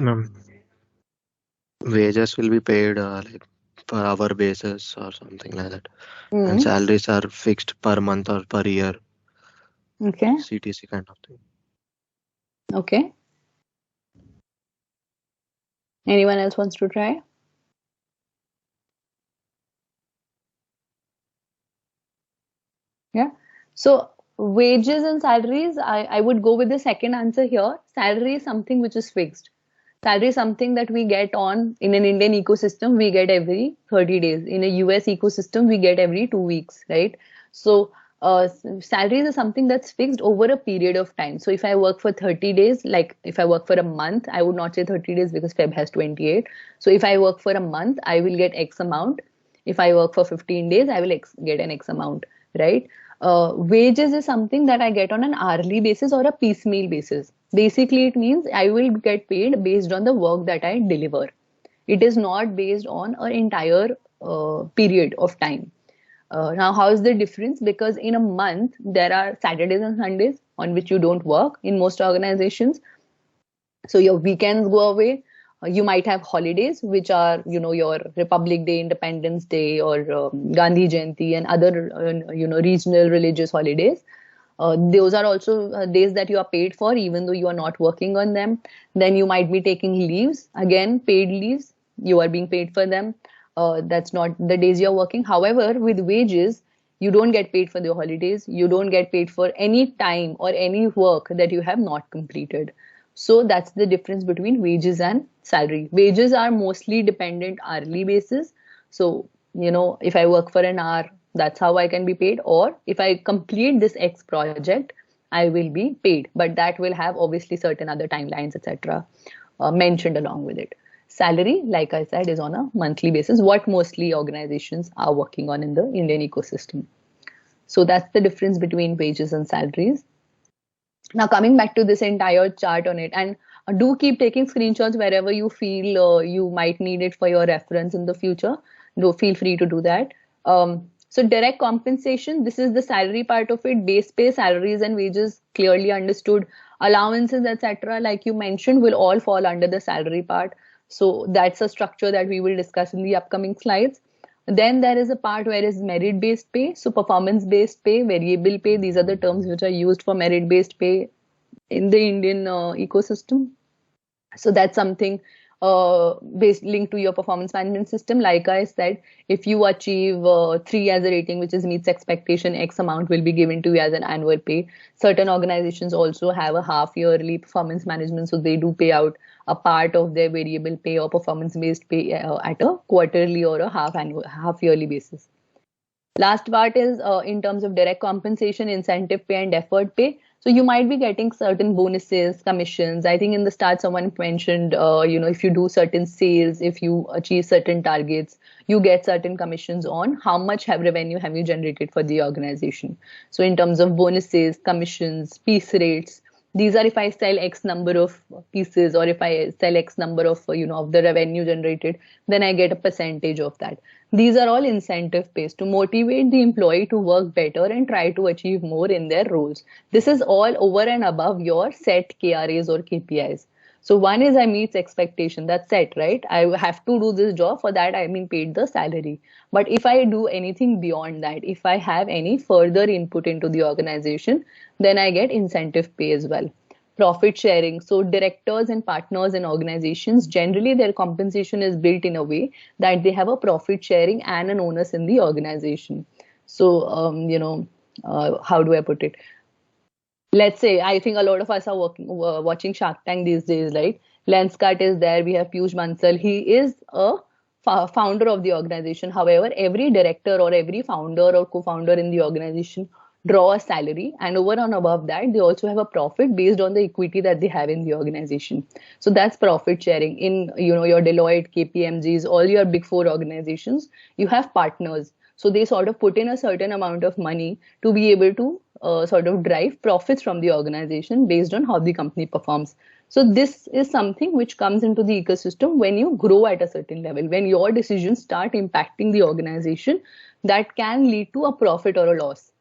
Wages will be paid like per hour basis or something like that. And salaries are fixed per month or per year. Okay. CTC kind of thing. Okay. Anyone else wants to try? Yeah. So wages and salaries, I would go with the second answer here. Salary is something which is fixed. Salary is something that we get on in an Indian ecosystem, we get every 30 days. In a US ecosystem, we get every 2 weeks, right? So salaries is something that's fixed over a period of time. So if I work for 30 days, like if I work for a month, I would not say 30 days because Feb has 28. So if I work for a month, I will get X amount. If I work for 15 days, I will get an X amount, right? Wages is something that I get on an hourly basis or a piecemeal basis. Basically, it means I will get paid based on the work that I deliver. It is not based on an entire period of time. Now, how is the difference? Because in a month, there are Saturdays and Sundays on which you don't work in most organizations. So your weekends go away. You might have holidays, which are, your Republic Day, Independence Day, or Gandhi Jayanti and other, regional religious holidays. Those are also days that you are paid for, even though you are not working on them. Then you might be taking leaves, again, paid leaves. You are being paid for them. That's not the days you're working. However, with wages, you don't get paid for the holidays. You don't get paid for any time or any work that you have not completed. So that's the difference between wages and salary. Wages are mostly dependent hourly basis. So, if I work for an hour, that's how I can be paid. Or if I complete this X project, I will be paid. But that will have obviously certain other timelines, etc. Mentioned along with it. Salary, like I said, is on a monthly basis, what mostly organizations are working on in the Indian ecosystem. So that's the difference between wages and salaries. Now coming back to this entire chart on it, and do keep taking screenshots wherever you feel you might need it for your reference in the future. No, feel free to do that. So direct compensation, this is the salary part of it. Base pay, salaries and wages, clearly understood. Allowances, etc., like you mentioned, will all fall under the salary part. So that's a structure that we will discuss in the upcoming slides. Then there is a part where is merit-based pay. So performance-based pay, variable pay, these are the terms which are used for merit-based pay in the Indian ecosystem. So that's something based linked to your performance management system. Like I said, if you achieve 3 as a rating, which is meets expectation, X amount will be given to you as an annual pay. Certain organizations also have a half yearly performance management, so they do pay out a part of their variable pay or performance based pay at a quarterly or a half yearly basis. Last part is in terms of direct compensation, incentive pay, and deferred pay. So you might be getting certain bonuses, commissions. I think in the start someone mentioned, if you do certain sales, if you achieve certain targets, you get certain commissions on how much revenue have you generated for the organization. So in terms of bonuses, commissions, piece rates, these are if I sell X number of pieces, or if I sell X number of, of the revenue generated, then I get a percentage of that. These are all incentive based to motivate the employee to work better and try to achieve more in their roles. This is all over and above your set KRAs or KPIs. So one is I meet expectation, that's set, right? I have to do this job, for that I'm being paid the salary. But if I do anything beyond that, if I have any further input into the organization, then I get incentive pay as well. Profit sharing. So directors and partners in organizations, generally their compensation is built in a way that they have a profit sharing and an onus in the organization. So, how do I put it? Let's say, I think a lot of us are watching Shark Tank these days, right? Lenskart is there. We have Piyush Bansal. He is a founder of the organization. However, every director or every founder or co-founder in the organization draw a salary, and over and above that they also have a profit based on the equity that they have in the organization. So that's profit sharing. In your Deloitte, KPMGs, all your big four organizations, you have partners, so they sort of put in a certain amount of money to be able to sort of drive profits from the organization based on how the company performs. So this is something which comes into the ecosystem when you grow at a certain level, when your decisions start impacting the organization, that can lead to a profit or a loss.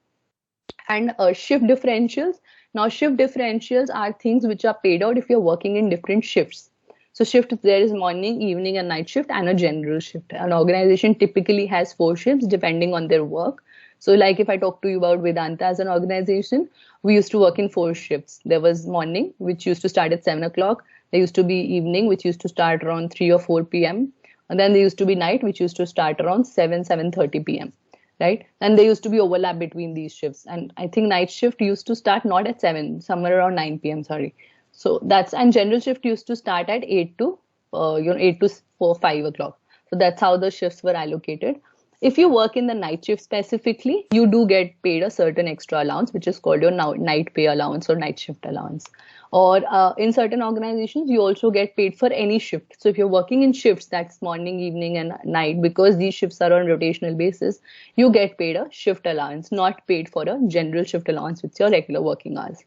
And shift differentials. Now, shift differentials are things which are paid out if you're working in different shifts. So shift, there is morning, evening, and night shift, and a general shift. An organization typically has 4 shifts depending on their work. So like if I talk to you about Vedanta as an organization, we used to work in 4 shifts. There was morning, which used to start at 7 o'clock. There used to be evening, which used to start around 3 or 4 p.m. And then there used to be night, which used to start around 7:30 p.m. Right? And there used to be overlap between these shifts. And I think night shift used to start not at 7, somewhere around 9 p.m. Sorry. So and general shift used to start at 8 to 5 o'clock. So that's how the shifts were allocated. If you work in the night shift specifically, you do get paid a certain extra allowance, which is called your night pay allowance or night shift allowance. Or in certain organizations, you also get paid for any shift. So if you're working in shifts, that's morning, evening, and night, because these shifts are on rotational basis, you get paid a shift allowance, not paid for a general shift allowance with your regular working hours.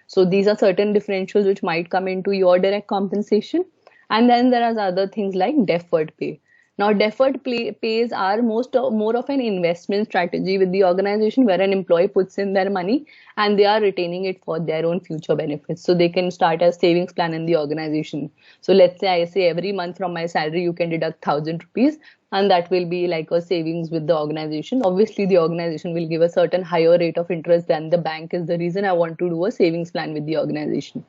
So these are certain differentials which might come into your direct compensation. And then there are other things like deferred pay. Now, deferred pays are more of an investment strategy with the organization, where an employee puts in their money and they are retaining it for their own future benefits. So they can start a savings plan in the organization. So let's say I say every month from my salary, you can deduct 1,000 rupees, and that will be like a savings with the organization. Obviously, the organization will give a certain higher rate of interest than the bank is the reason I want to do a savings plan with the organization.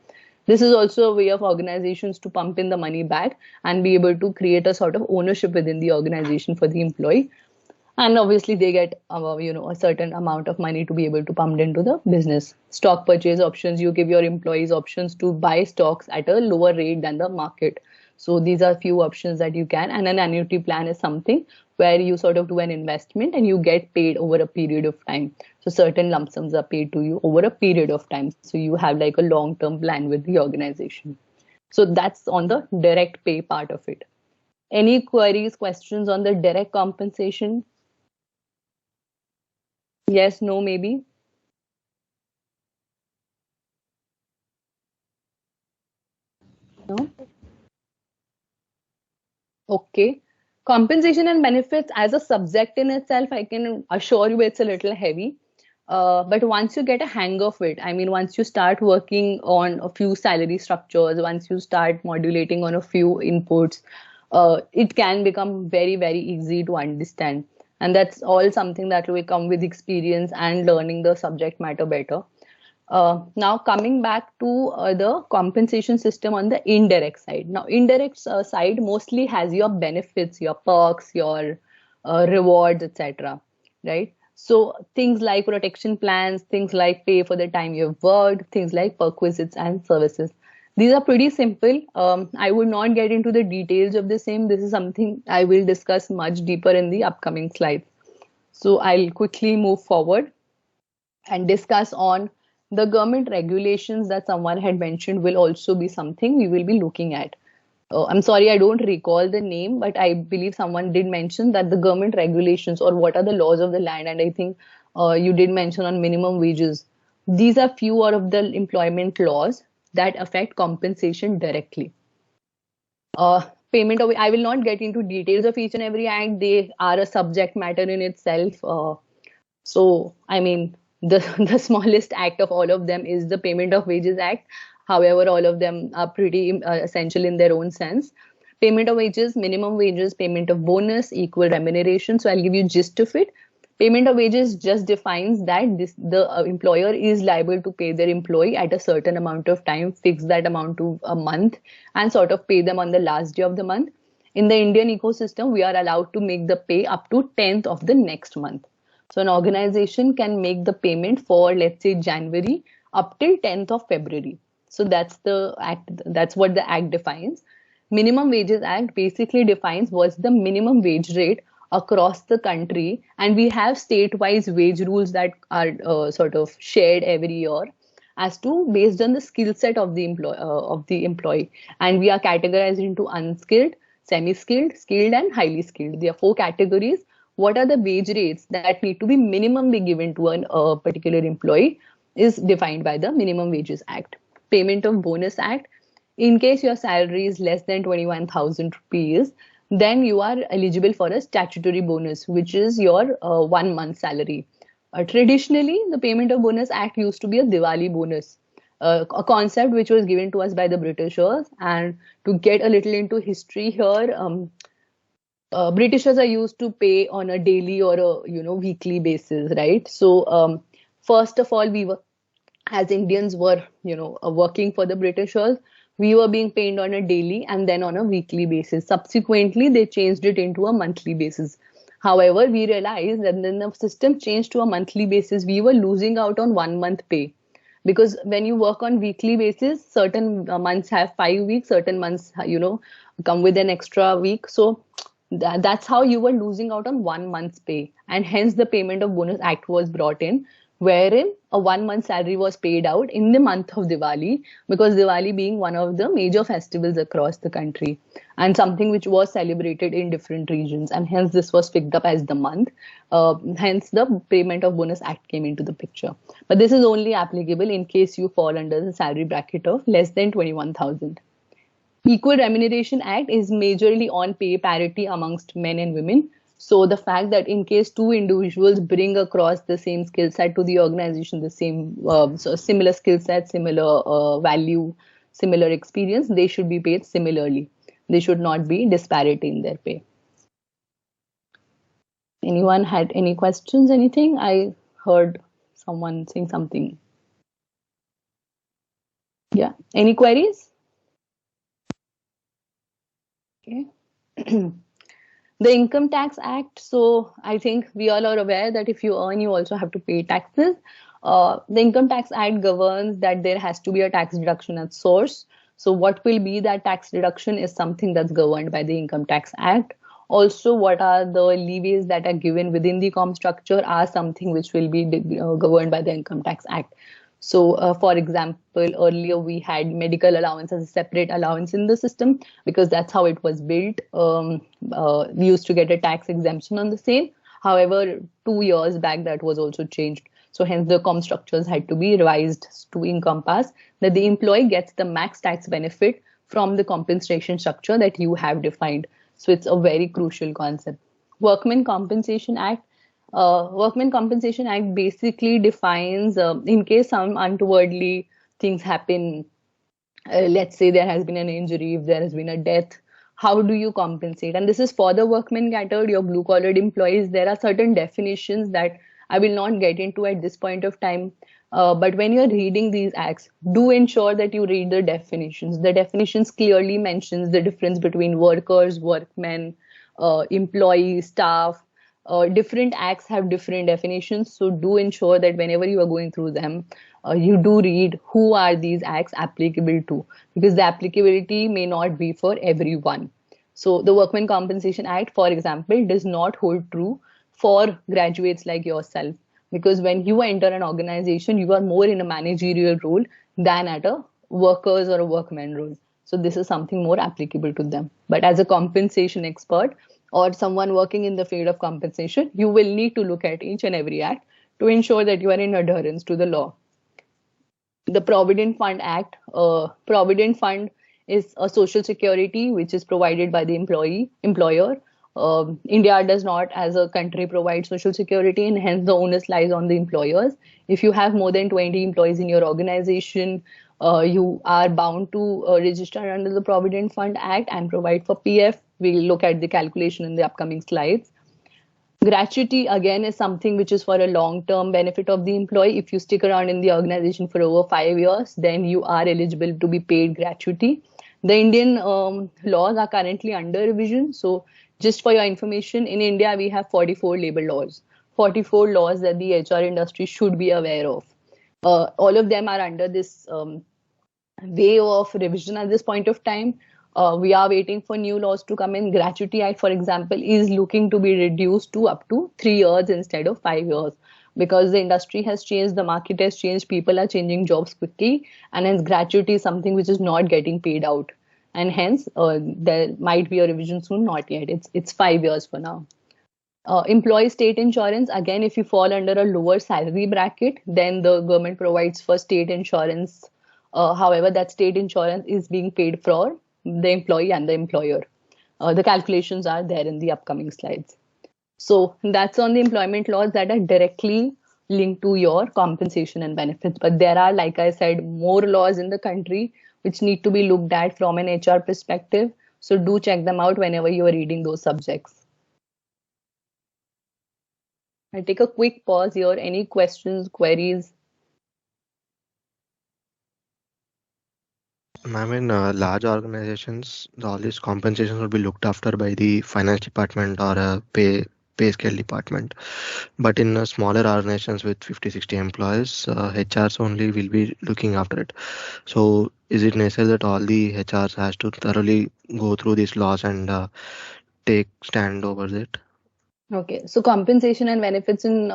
This is also a way of organizations to pump in the money back and be able to create a sort of ownership within the organization for the employee. And obviously they get a certain amount of money to be able to pump into the business. Stock purchase options, you give your employees options to buy stocks at a lower rate than the market. So these are few options that you can. And an annuity plan is something where you sort of do an investment and you get paid over a period of time. So certain lump sums are paid to you over a period of time. So you have like a long-term plan with the organization. So that's on the direct pay part of it. Any queries, questions on the direct compensation? Yes, no, maybe? No? Okay. Compensation and benefits as a subject in itself, I can assure you it's a little heavy. But once you get a hang of it, I mean, once you start working on a few salary structures, once you start modulating on a few inputs, it can become very, very easy to understand. And that's all something that will come with experience and learning the subject matter better. Now coming back to the compensation system on the indirect side. Now indirect side mostly has your benefits, your perks, your rewards, etc. Right? So things like protection plans, things like pay for the time you've worked, things like perquisites and services. These are pretty simple. I would not get into the details of the same. This is something I will discuss much deeper in the upcoming slides. So I'll quickly move forward and discuss on the government regulations that someone had mentioned will also be something we will be looking at. I'm sorry, I don't recall the name, but I believe someone did mention that the government regulations or what are the laws of the land, and I think you did mention on minimum wages. These are few out of the employment laws that affect compensation directly. Payment of, I will not get into details of each and every act. They are a subject matter in itself. So, I mean, the, the smallest act of all of them is the Payment of Wages Act. However, all of them are pretty essential in their own sense. Payment of wages, minimum wages, payment of bonus, equal remuneration. So I'll give you gist of it. Payment of wages just defines that the employer is liable to pay their employee at a certain amount of time, fix that amount to a month, and sort of pay them on the last day of the month. In the Indian ecosystem, we are allowed to make the pay up to 10th of the next month. So an organization can make the payment for, let's say, January up till 10th of February. So that's the act. That's what the act defines. Minimum Wages Act basically defines what's the minimum wage rate across the country, and we have state-wise wage rules that are sort of shared every year as to based on the skill set of the employee, and we are categorized into unskilled, semi-skilled, skilled, and highly skilled. There are 4 categories. What are the wage rates that need to be minimum be given to a particular employee is defined by the Minimum Wages Act. Payment of Bonus Act. In case your salary is less than 21,000 rupees, then you are eligible for a statutory bonus, which is your 1 month salary. Traditionally, the Payment of Bonus Act used to be a Diwali bonus, a concept which was given to us by the Britishers. And to get a little into history here, Britishers are used to pay on a daily or a weekly basis, right? So first of all, we were, as Indians were working for the Britishers, we were being paid on a daily and then on a weekly basis. Subsequently, they changed it into a monthly basis. However, we realized that when the system changed to a monthly basis, we were losing out on 1 month pay. Because when you work on weekly basis, certain months have 5 weeks, certain months, come with an extra week. So that's how you were losing out on 1 month's pay. And hence the Payment of Bonus Act was brought in, wherein a 1 month salary was paid out in the month of Diwali, because Diwali being one of the major festivals across the country and something which was celebrated in different regions, and hence this was picked up as the month. Hence the Payment of Bonus Act came into the picture. But this is only applicable in case you fall under the salary bracket of less than 21,000. Equal Remuneration Act is majorly on pay parity amongst men and women. So the fact that in case 2 individuals bring across the same skill set to the organization, the same so similar skill set, similar value, similar experience, they should be paid similarly. They should not be disparity in their pay. Anyone had any questions? Anything? I heard someone saying something. Yeah. Any queries? Okay. The Income Tax Act. So I think we all are aware that if you earn, you also have to pay taxes. The Income Tax Act governs that there has to be a tax deduction at source. So what will be that tax deduction is something that's governed by the Income Tax Act. Also, what are the leeways that are given within the com structure are something which will be governed by the Income Tax Act. So, for example, earlier we had medical allowance as a separate allowance in the system because that's how it was built. We used to get a tax exemption on the same. However, 2 years back that was also changed. So hence the com structures had to be revised to encompass that the employee gets the max tax benefit from the compensation structure that you have defined. So it's a very crucial concept. Workman Compensation Act. Workman Compensation Act basically defines in case some untowardly things happen, let's say there has been an injury, if there has been a death, how do you compensate? And this is for the workmen catered, your blue collared employees. There are certain definitions that I will not get into at this point of time. But when you're reading these acts, do ensure that you read the definitions. The definitions clearly mentions the difference between workers, workmen, employees, staff. Different acts have different definitions. So do ensure that whenever you are going through them, you do read who are these acts applicable to, because the applicability may not be for everyone. So the Workman Compensation Act, for example, does not hold true for graduates like yourself, because when you enter an organization, you are more in a managerial role than at a workers or a workman role. So this is something more applicable to them. But as a compensation expert or someone working in the field of compensation, you will need to look at each and every act to ensure that you are in adherence to the law. The Provident Fund Act. Provident Fund is a social security which is provided by the employer. India does not, as a country, provide social security, and hence the onus lies on the employers. If you have more than 20 employees in your organization, you are bound to register under the Provident Fund Act and provide for PF. We'll look at the calculation in the upcoming slides. Gratuity, again, is something which is for a long-term benefit of the employee. If you stick around in the organization for over 5 years, then you are eligible to be paid gratuity. The Indian laws are currently under revision. So just for your information, in India, we have 44 labor laws, 44 laws that the HR industry should be aware of. All of them are under this way of revision at this point of time. We are waiting for new laws to come in. Gratuity Act, for example, is looking to be reduced to up to 3 years instead of 5 years, because the industry has changed, the market has changed, people are changing jobs quickly, and hence gratuity is something which is not getting paid out. And hence, there might be a revision soon, not yet. It's 5 years for now. Employee state insurance, again, if you fall under a lower salary bracket, then the government provides for state insurance. However, that state insurance is being paid for the employee and the employer. The calculations are there in the upcoming slides. So that's on the employment laws that are directly linked to your compensation and benefits. But there are, like I said, more laws in the country which need to be looked at from an HR perspective. So do check them out whenever you are reading those subjects. I'll take a quick pause here. Any questions, queries? Ma'am, in large organizations, all these compensations will be looked after by the finance department or a pay scale department. But in smaller organizations with 50-60 employees, HRs only will be looking after it. So is it necessary that all the HRs has to thoroughly go through these laws and take stand over it? Okay, so compensation and benefits in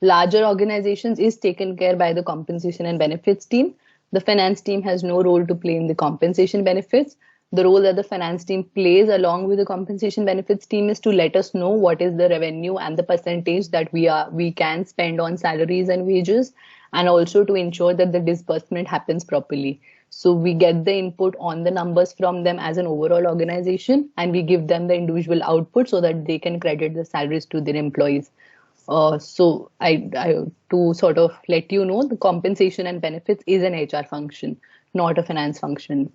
larger organizations is taken care by the compensation and benefits team. The finance team has no role to play in the compensation benefits. The role that the finance team plays along with the compensation benefits team is to let us know what is the revenue and the percentage that we can spend on salaries and wages, and also to ensure that the disbursement happens properly. So we get the input on the numbers from them as an overall organization, and we give them the individual output so that they can credit the salaries to their employees. So I to sort of let you know, the compensation and benefits is an HR function, not a finance function.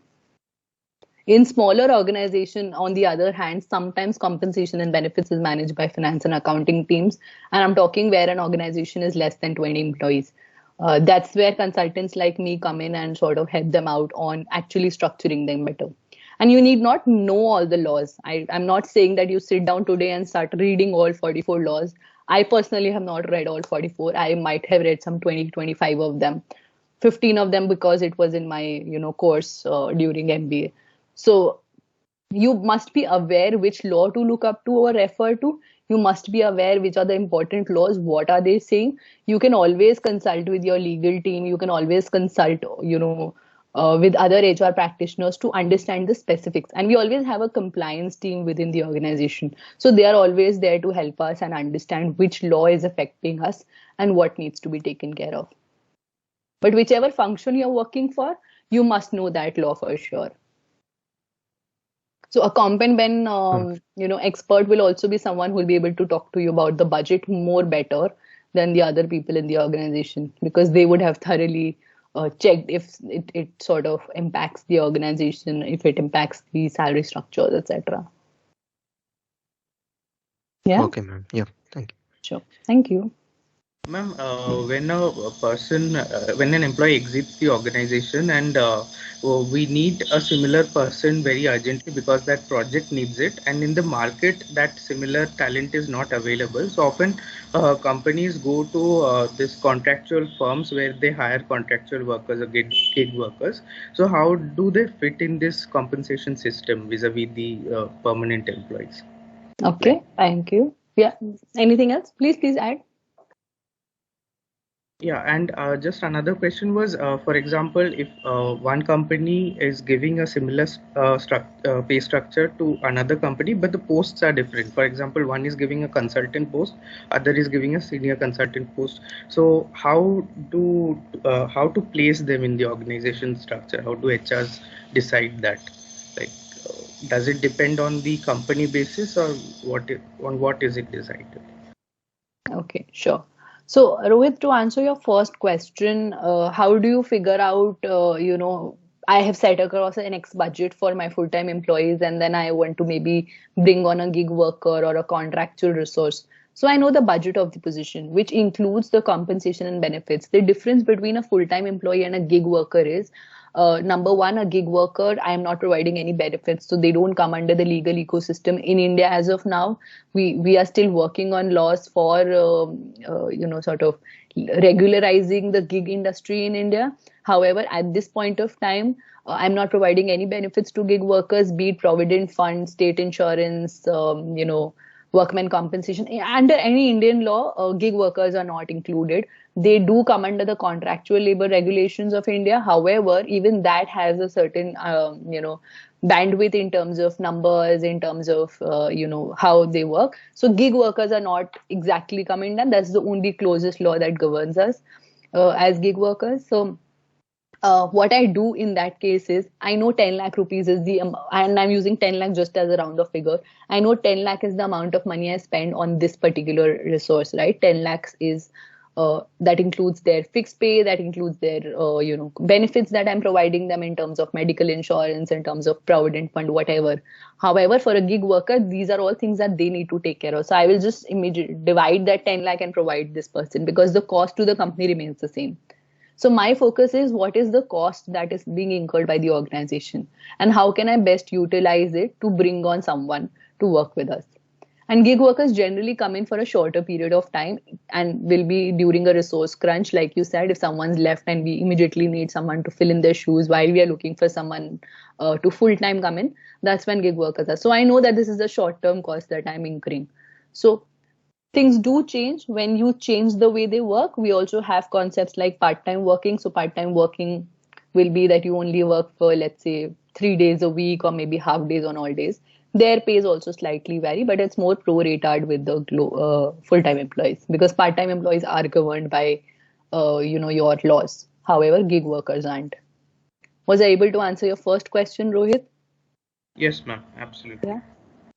In smaller organization, on the other hand, sometimes compensation and benefits is managed by finance and accounting teams. And I'm talking where an organization is less than 20 employees. That's where consultants like me come in and sort of help them out on actually structuring them better. And you need not know all the laws. I'm not saying that you sit down today and start reading all 44 laws. I personally have not read all 44. I might have read some 20, 25 of them, 15 of them because it was in my course during MBA. So you must be aware which law to look up to or refer to. You must be aware which are the important laws, what are they saying. You can always consult with your legal team. You can always consult, with other HR practitioners to understand the specifics. And we always have a compliance team within the organization. So they are always there to help us and understand which law is affecting us and what needs to be taken care of. But whichever function you're working for, you must know that law for sure. So a comp and ben, expert will also be someone who will be able to talk to you about the budget more better than the other people in the organization, because they would have thoroughly checked if it sort of impacts the organization, if it impacts the salary structures, etc. Yeah. Okay, ma'am. Yeah. Thank you. Sure. Thank you. Ma'am, when an employee exits the organization and we need a similar person very urgently because that project needs it, and in the market that similar talent is not available. So often companies go to this contractual firms where they hire contractual workers or gig workers. So how do they fit in this compensation system vis-a-vis the permanent employees? Okay, thank you. Yeah, anything else? Please add. Yeah, and just another question was, for example, if one company is giving a similar pay structure to another company, but the posts are different. For example, one is giving a consultant post, other is giving a senior consultant post. So how to place them in the organization structure? How do HRs decide that? Like, does it depend on the company basis, or on what is it decided? Okay, sure. So, Rohit, to answer your first question, how do you figure out, I have set across an X budget for my full-time employees, and then I want to maybe bring on a gig worker or a contractual resource. So I know the budget of the position, which includes the compensation and benefits. The difference between a full-time employee and a gig worker is, number one, a gig worker, I am not providing any benefits, so they don't come under the legal ecosystem in India as of now. We are still working on laws for sort of regularizing the gig industry in India. However, at this point of time, I'm not providing any benefits to gig workers, be it Provident Fund, state insurance, Workman Compensation. Under any Indian law, gig workers are not included. They do come under the contractual labor regulations of India. However, even that has a certain, bandwidth in terms of numbers, in terms of, how they work. So gig workers are not exactly coming down. That's the only closest law that governs us as gig workers. So what I do in that case is, I know 10 lakh rupees is and I'm using 10 lakh just as a round of figure. I know 10 lakh is the amount of money I spend on this particular resource, right? 10 lakhs is, that includes their fixed pay, that includes their, benefits that I'm providing them in terms of medical insurance, in terms of Provident Fund, whatever. However, for a gig worker, these are all things that they need to take care of. So I will just immediately divide that 10 lakh and provide this person, because the cost to the company remains the same. So my focus is, what is the cost that is being incurred by the organization, and how can I best utilize it to bring on someone to work with us. And gig workers generally come in for a shorter period of time and will be during a resource crunch. Like you said, if someone's left and we immediately need someone to fill in their shoes while we are looking for someone to full-time come in, that's when gig workers are. So I know that this is a short-term cost that I'm incurring. So things do change when you change the way they work. We also have concepts like part-time working. So part-time working will be that you only work for, let's say, 3 days a week or maybe half days on all days. Their pays also slightly vary, but it's more pro-rated with the full-time employees, because part-time employees are governed by, your laws. However, gig workers aren't. Was I able to answer your first question, Rohit? Yes, ma'am. Absolutely. Yeah.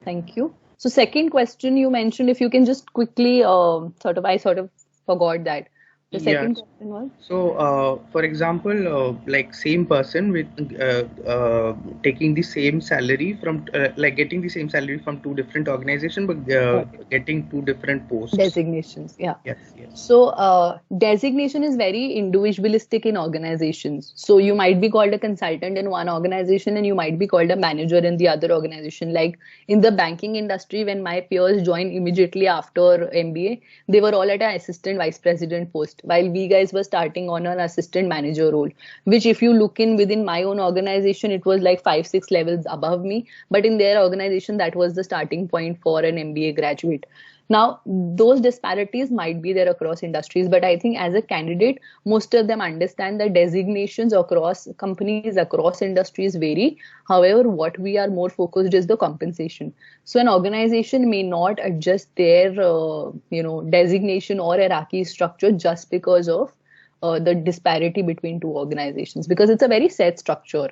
Thank you. So second question you mentioned, if you can just quickly I sort of forgot that. The second question was? So, for example, like same person with taking the same salary from, getting the same salary from two different organizations, but getting two different posts. Designations, yeah. Yes. So designation is very individualistic in organizations. So you might be called a consultant in one organization and you might be called a manager in the other organization. Like in the banking industry, when my peers joined immediately after MBA, they were all at an assistant vice president post, while we guys were starting on an assistant manager role, which if you look within my own organization, it was like 5-6 levels above me. But in their organization, that was the starting point for an MBA graduate. Now, those disparities might be there across industries, but I think as a candidate, most of them understand that designations across companies, across industries vary. However, what we are more focused is the compensation. So an organization may not adjust their, designation or hierarchy structure just because of the disparity between two organizations, because it's a very set structure.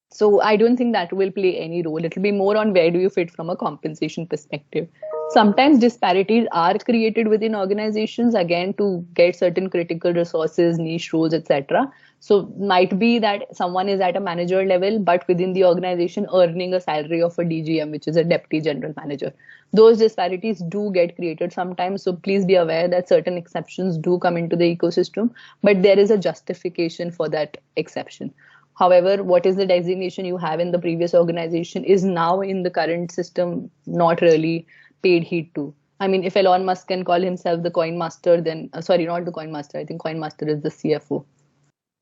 So I don't think that will play any role. It will be more on where do you fit from a compensation perspective. Sometimes disparities are created within organizations, again, to get certain critical resources, niche roles, etc. So might be that someone is at a manager level, but within the organization earning a salary of a DGM, which is a deputy general manager. Those disparities do get created sometimes. So please be aware that certain exceptions do come into the ecosystem, but there is a justification for that exception. However, what is the designation you have in the previous organization is now in the current system not really paid heed to. I mean, if Elon Musk can call himself the coin master, then sorry, not the coin master. I think coin master is the CFO.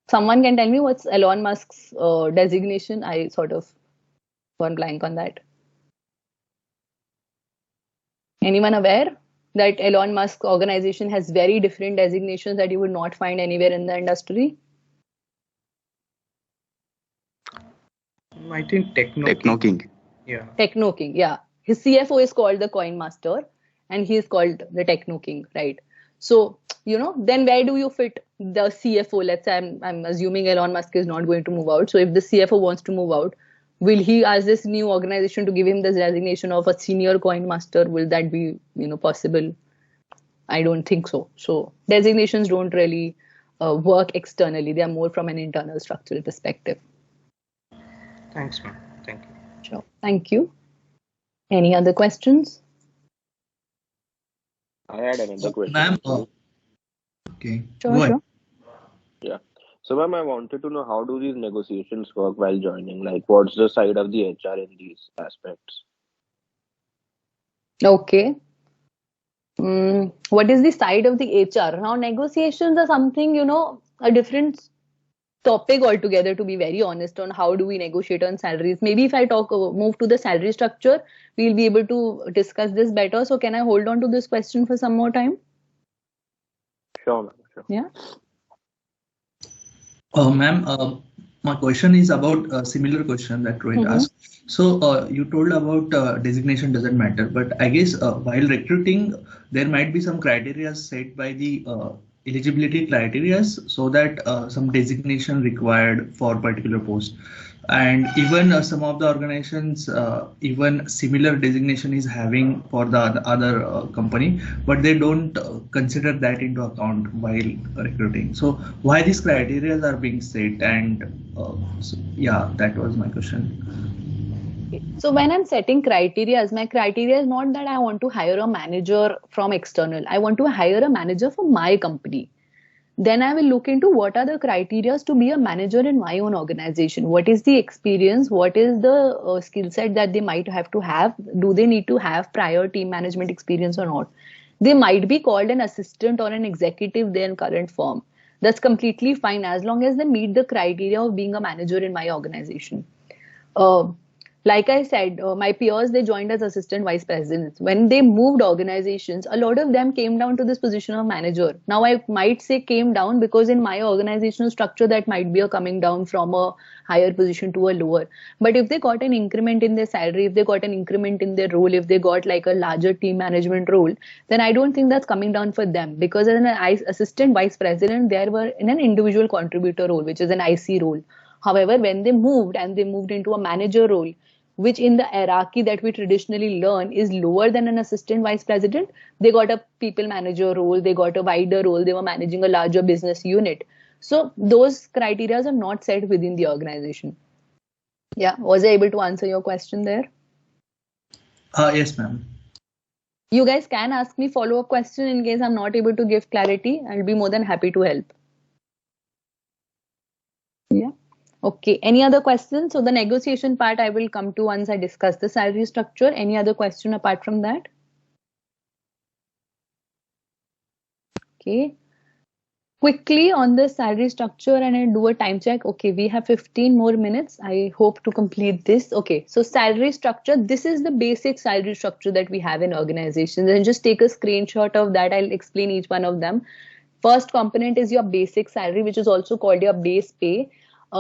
Someone can tell me what's Elon Musk's designation? I sort of gone blank on that. Anyone aware that Elon Musk organization has very different designations that you would not find anywhere in the industry? I think Techno King. Yeah. Techno King, yeah. His CFO is called the Coin Master and he is called the Techno King, right? So, then where do you fit the CFO? Let's say I'm assuming Elon Musk is not going to move out. So if the CFO wants to move out, will he ask this new organization to give him this designation of a senior coin master? Will that be, possible? I don't think so. So designations don't really work externally. They are more from an internal structural perspective. Thanks, ma'am. Thank you. Sure. Thank you. Any other questions? I had another question. Ma'am, okay. Sure. Yeah. So, ma'am, I wanted to know how do these negotiations work while joining? Like, what's the side of the HR in these aspects? Okay. What is the side of the HR? Now, negotiations are something, a different topic altogether, to be very honest, on how do we negotiate on salaries. Maybe if I move to the salary structure, we'll be able to discuss this better. So can I hold on to this question for some more time? Sure, ma'am. Sure. Yeah. Ma'am, my question is about a similar question that Rohit asked. So you told about designation doesn't matter, but I guess while recruiting, there might be some criteria set by the eligibility criteria so that some designation required for particular post. And even some of the organizations, even similar designation is having for the other company, but they don't consider that into account while recruiting. So why these criteria are being set? And so, yeah, that was my question. So when I'm setting criteria, my criteria is not that I want to hire a manager from external. I want to hire a manager for my company. Then I will look into what are the criteria to be a manager in my own organization. What is the experience? What is the skill set that they might have to have? Do they need to have prior team management experience or not? They might be called an assistant or an executive there in current firm. That's completely fine as long as they meet the criteria of being a manager in my organization. Like I said, my peers, they joined as assistant vice presidents. When they moved organizations, a lot of them came down to this position of manager. Now, I might say came down because in my organizational structure, that might be a coming down from a higher position to a lower. But if they got an increment in their salary, if they got an increment in their role, if they got like a larger team management role, then I don't think that's coming down for them. Because as an assistant vice president, they were in an individual contributor role, which is an IC role. However, when they moved into a manager role, which in the hierarchy that we traditionally learn is lower than an assistant vice president, they got a people manager role, they got a wider role, they were managing a larger business unit. So those criteria are not set within the organization. Yeah, was I able to answer your question there? Yes, ma'am. You guys can ask me follow-up question in case I'm not able to give clarity. I'll be more than happy to help. Yeah. Okay, any other questions? So the negotiation part I will come to once I discuss the salary structure. Any other question apart from that? Okay. Quickly on the salary structure and I do a time check. Okay, we have 15 more minutes. I hope to complete this. Okay, so salary structure. This is the basic salary structure that we have in organizations. And just take a screenshot of that. I'll explain each one of them. First component is your basic salary, which is also called your base pay.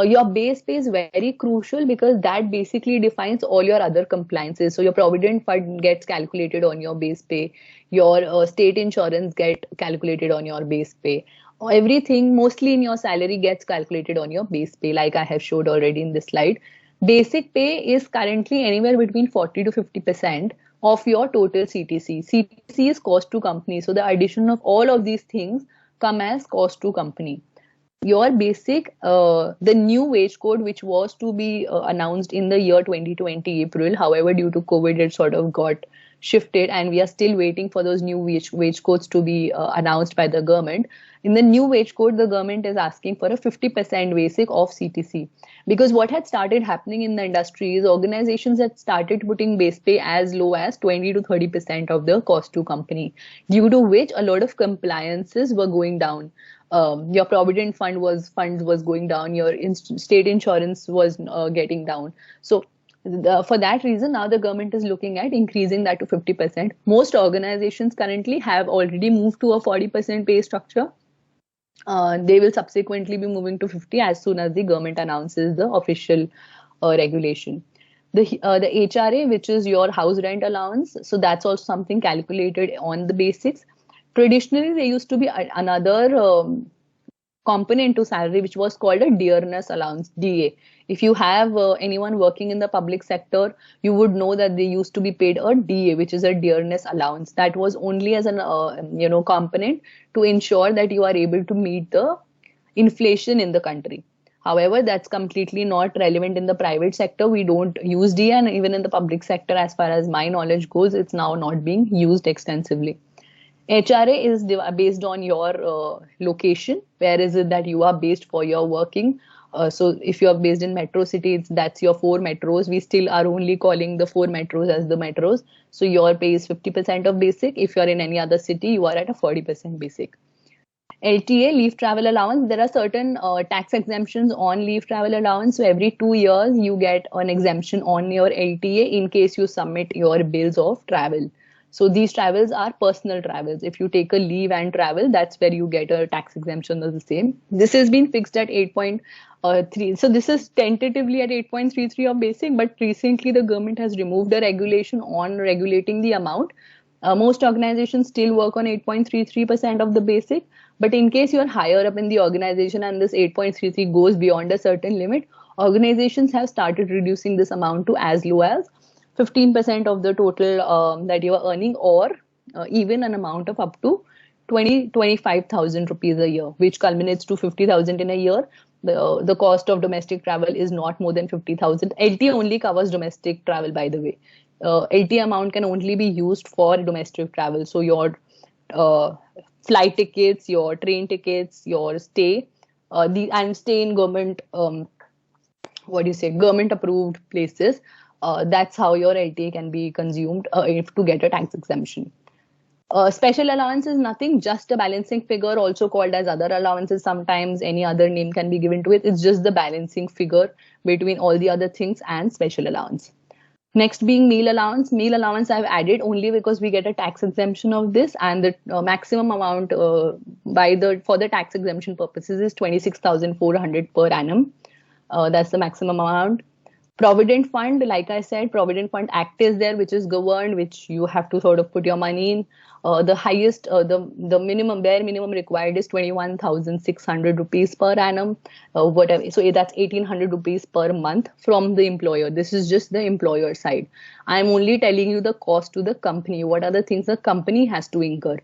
Your base pay is very crucial because that basically defines all your other compliances. So your Provident Fund gets calculated on your base pay. Your state insurance get calculated on your base pay. Everything mostly in your salary gets calculated on your base pay, like I have showed already in this slide. Basic pay is currently anywhere between 40 to 50% of your total CTC. CTC is cost to company. So the addition of all of these things come as cost to company. Your basic, the new wage code, which was to be announced in the year 2020 April, however, due to COVID, it sort of got shifted, and we are still waiting for those new wage codes to be announced by the government. In the new wage code, the government is asking for a 50% basic of CTC, because what had started happening in the industry is organizations had started putting base pay as low as 20 to 30% of the cost to company, due to which a lot of compliances were going down. Your Provident Fund funds was going down, your state insurance was getting down. So for that reason, now the government is looking at increasing that to 50%. Most organizations currently have already moved to a 40% pay structure. They will subsequently be moving to 50 as soon as the government announces the official regulation. The HRA, which is your house rent allowance, so that's also something calculated on the basics. Traditionally, there used to be another component to salary, which was called a Dearness Allowance, DA. If you have anyone working in the public sector, you would know that they used to be paid a DA, which is a Dearness Allowance. That was only as an component to ensure that you are able to meet the inflation in the country. However, that's completely not relevant in the private sector. We don't use DA, and even in the public sector, as far as my knowledge goes, it's now not being used extensively. HRA is based on your location. Where is it that you are based for your working? So if you are based in metro cities, that's your 4 metros. We still are only calling the 4 metros as the metros. So your pay is 50% of basic. If you're in any other city, you are at a 40% basic. LTA, leave travel allowance. There are certain tax exemptions on leave travel allowance. So every 2 years, you get an exemption on your LTA in case you submit your bills of travel. So these travels are personal travels. If you take a leave and travel, that's where you get a tax exemption of the same. This has been fixed at 8.3. So this is tentatively at 8.33 of basic, but recently the government has removed a regulation on regulating the amount. Most organizations still work on 8.33% of the basic, but in case you're higher up in the organization and this 8.33 goes beyond a certain limit, organizations have started reducing this amount to as low as 15% of the total that you are earning, or even an amount of up to 25,000 rupees a year, which culminates to 50,000 in a year. The cost of domestic travel is not more than 50,000. LT only covers domestic travel, by the way. LT amount can only be used for domestic travel. So your flight tickets, your train tickets, your stay, and stay in government, government approved places. That's how your LTA can be consumed to get a tax exemption. Special allowance is nothing, just a balancing figure, also called as other allowances. Sometimes any other name can be given to it. It's just the balancing figure between all the other things and special allowance. Next being meal allowance. Meal allowance I've added only because we get a tax exemption of this, and the maximum amount for the tax exemption purposes is 26,400 per annum. That's the maximum amount. Provident Fund, like I said, Provident Fund Act is there, which is governed, which you have to sort of put your money in. The highest, the minimum, bare minimum required is 21,600 rupees per annum, whatever. So that's 1,800 rupees per month from the employer. This is just the employer side. I'm only telling you the cost to the company. What are the things the company has to incur?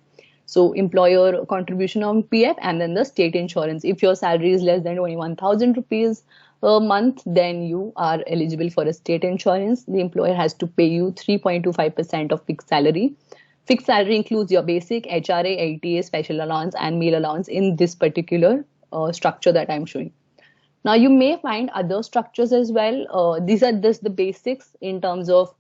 So employer contribution on PF, and then the state insurance. If your salary is less than 21,000 rupees a month, then you are eligible for a state insurance. The employer has to pay you 3.25% of fixed salary. Fixed salary includes your basic, HRA, LTA, special allowance, and meal allowance in this particular structure that I'm showing. Now you may find other structures as well. These are just the basics in terms of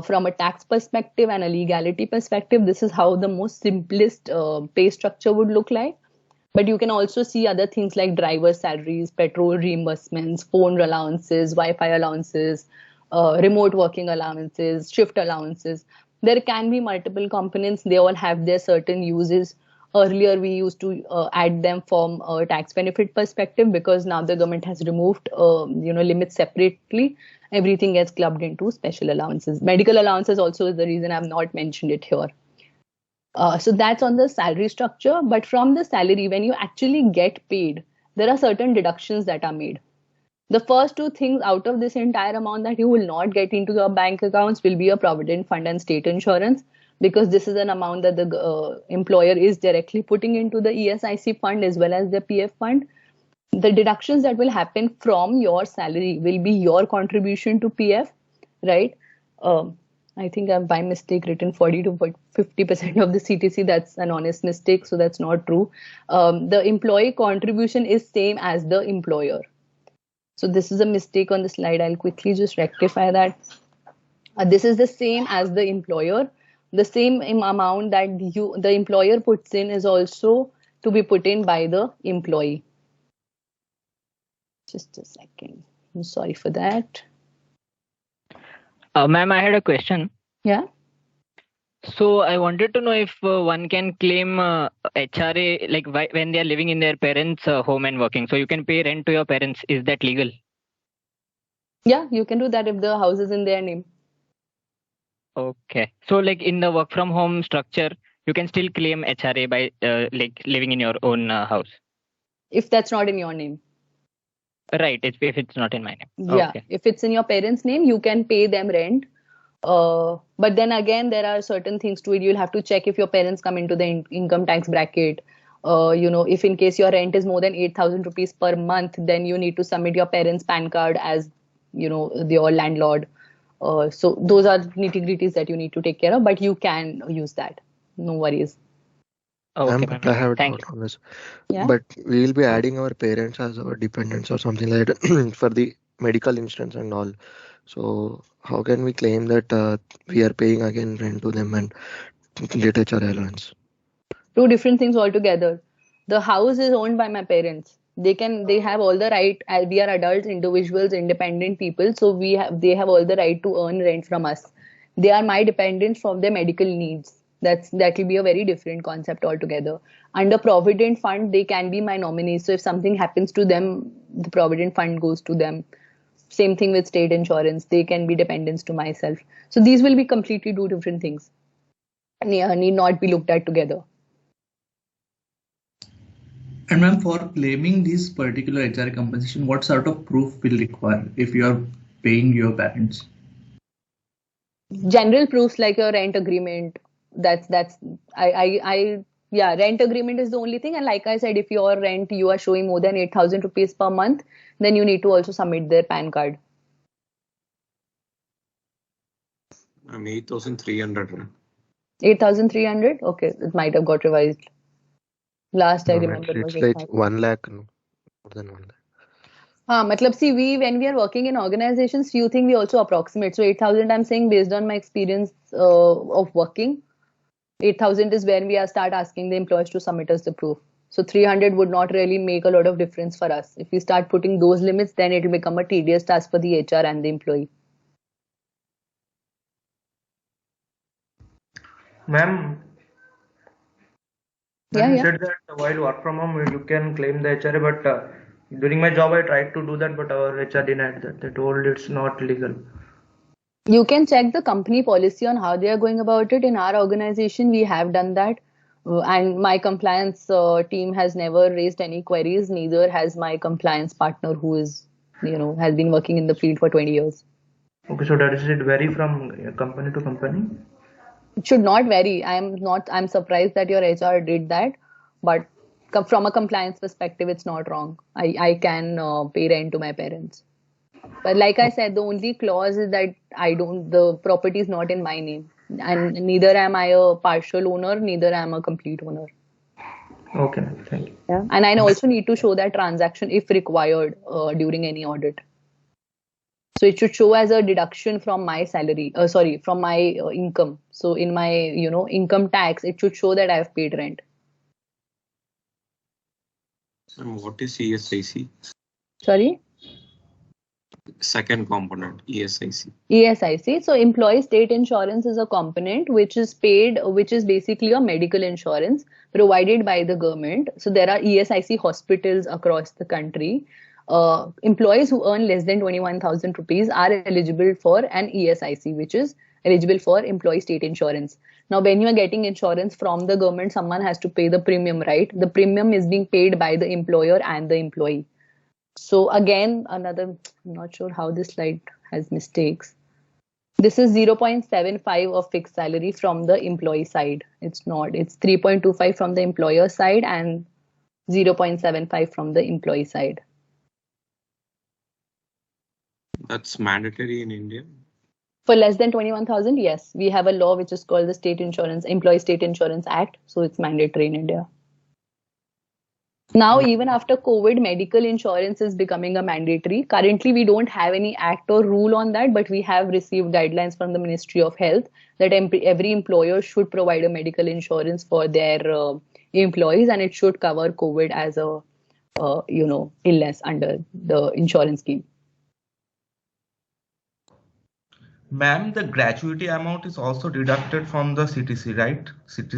from a tax perspective and a legality perspective. This is how the most simplest pay structure would look like. But you can also see other things like driver salaries, petrol reimbursements, phone allowances, Wi-Fi allowances, remote working allowances, shift allowances. There can be multiple components. They all have their certain uses. Earlier, we used to add them from a tax benefit perspective, because now the government has removed limits separately. Everything gets clubbed into special allowances. Medical allowances also is the reason I've not mentioned it here. So that's on the salary structure. But from the salary, when you actually get paid, there are certain deductions that are made. The first two things out of this entire amount that you will not get into your bank accounts will be your Provident Fund and state insurance, because this is an amount that the employer is directly putting into the ESIC fund as well as the PF fund. The deductions that will happen from your salary will be your contribution to PF, right? I think I've by mistake written 40 to 50% of the CTC. That's an honest mistake, so that's not true. The employee contribution is same as the employer. So this is a mistake on the slide. I'll quickly just rectify that. This is the same as the employer. The same amount that the employer puts in is also to be put in by the employee. Just a second. I'm sorry for that. Ma'am, I had a question. Yeah. So I wanted to know if one can claim HRA like when they are living in their parents' home and working. So you can pay rent to your parents. Is that legal? Yeah, you can do that if the house is in their name. Okay. So like in the work from home structure, you can still claim HRA by like living in your own house. If that's not in your name. Right. If it's not in my name. Yeah. Okay. If it's in your parents' name, you can pay them rent. But then again, there are certain things to it. You'll have to check if your parents come into the income tax bracket. If in case your rent is more than 8,000 rupees per month, then you need to submit your parents' PAN card as, your landlord. So those are nitty-gritties that you need to take care of, but you can use that. No worries. Ma'am, but I have a doubt on this. Yeah. But we will be adding our parents as our dependents or something like that for the medical insurance and all. So how can we claim that we are paying again rent to them and get HRM allowance? Two different things altogether. The house is owned by my parents. They have all the right. We are adults, individuals, independent people. So they have all the right to earn rent from us. They are my dependents from their medical needs. That will be a very different concept altogether. Under Provident Fund, they can be my nominees. So if something happens to them, the Provident Fund goes to them. Same thing with state insurance. They can be dependents to myself. So these will be completely two different things. Need not be looked at together. And ma'am, for claiming this particular HR compensation, what sort of proof will require if you are paying your parents? General proofs like your rent agreement. Rent agreement is the only thing. And like I said, if your rent you are showing more than 8,000 rupees per month, then you need to also submit their PAN card. 8,300. 8,300? Okay, it might have got revised. Last I remember It's was like 8,000. 1 lakh, no, more than 1 lakh. When we are working in organizations, few things we also approximate. So 8,000, I'm saying based on my experience of working, 8,000 is when we start asking the employers to submit us the proof. So 300 would not really make a lot of difference for us. If we start putting those limits, then it will become a tedious task for the HR and the employee. Ma'am, you said that while work from home you can claim the HRA, but during my job I tried to do that, but our HR denied that. They told it's not legal. You can check the company policy on how they are going about it. In our organization, we have done that. And my compliance team has never raised any queries. Neither has my compliance partner who is, has been working in the field for 20 years. Okay, so does it vary from company to company? It should not vary. I'm surprised that your HR did that, but from a compliance perspective, it's not wrong. I can pay rent to my parents. But like I said, the only clause is that the property is not in my name, and neither am I a partial owner, neither am I a complete owner. Okay, thank you. Yeah, and I also need to show that transaction if required during any audit. So it should show as a deduction from my salary, from my income. So in my, income tax, it should show that I have paid rent. And what is ESIC? Sorry? Second component, ESIC. ESIC. So employee state insurance is a component which is basically a medical insurance provided by the government. So there are ESIC hospitals across the country. Employees who earn less than 21,000 rupees are eligible for an ESIC, which is eligible for employee state insurance. Now, when you are getting insurance from the government, someone has to pay the premium, right? The premium is being paid by the employer and the employee. So again, another, I'm not sure how this slide has mistakes. This is 0.75 of fixed salary from the employee side. It's not, it's 3.25 from the employer side and 0.75 from the employee side. That's mandatory in India. For less than 21,000, yes, we have a law which is called the Employee State Insurance Act. So it's mandatory in India. Now, even after COVID, medical insurance is becoming a mandatory. Currently, we don't have any act or rule on that, but we have received guidelines from the Ministry of Health that every employer should provide a medical insurance for their employees, and it should cover COVID as a illness under the insurance scheme. Ma'am, the gratuity amount is also deducted from the CTC, right?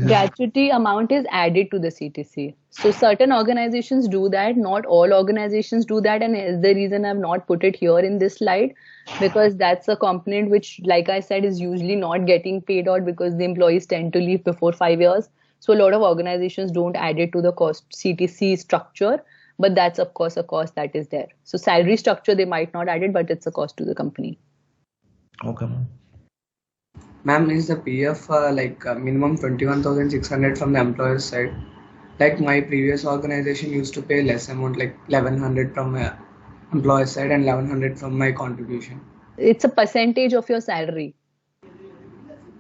Gratuity amount is added to the CTC. So certain organizations do that, not all organizations do that, and is the reason I've not put it here in this slide, because that's a component which, like I said, is usually not getting paid out because the employees tend to leave before 5 years. So a lot of organizations don't add it to the cost CTC structure, but that's of course a cost that is there. So salary structure, they might not add it, but it's a cost to the company. Okay, ma'am. Ma'am, is the PF minimum 21,600 from the employer's side? Like my previous organization used to pay less amount, like 1,100 from my employer's side and 1,100 from my contribution. It's a percentage of your salary.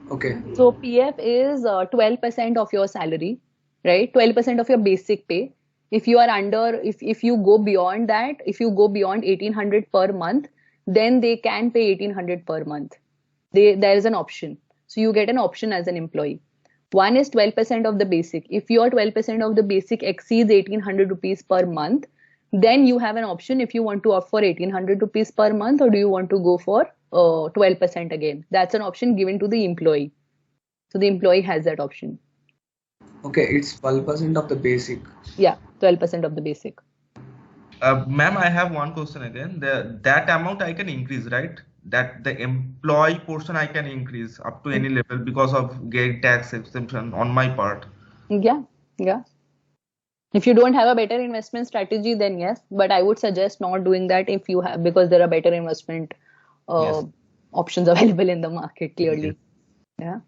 Okay. So PF is 12% of your salary, right? 12% of your basic pay. If you are under, if you go beyond that, if you go beyond 1,800 per month, then they can pay 1,800 per month. There is an option. So you get an option as an employee. One is 12% of the basic. If your 12% of the basic exceeds 1,800 rupees per month, then you have an option if you want to opt for 1,800 rupees per month, or do you want to go for 12% again. That's an option given to the employee. So the employee has that option. Okay, it's 12% of the basic. Yeah, 12% of the basic. Ma'am, I have one question again. That amount I can increase, right? That the employee portion I can increase up to any level because of getting tax exemption on my part. Yeah. If you don't have a better investment strategy, then yes. But I would suggest not doing that if you have, because there are better investment options available in the market, clearly. Yeah.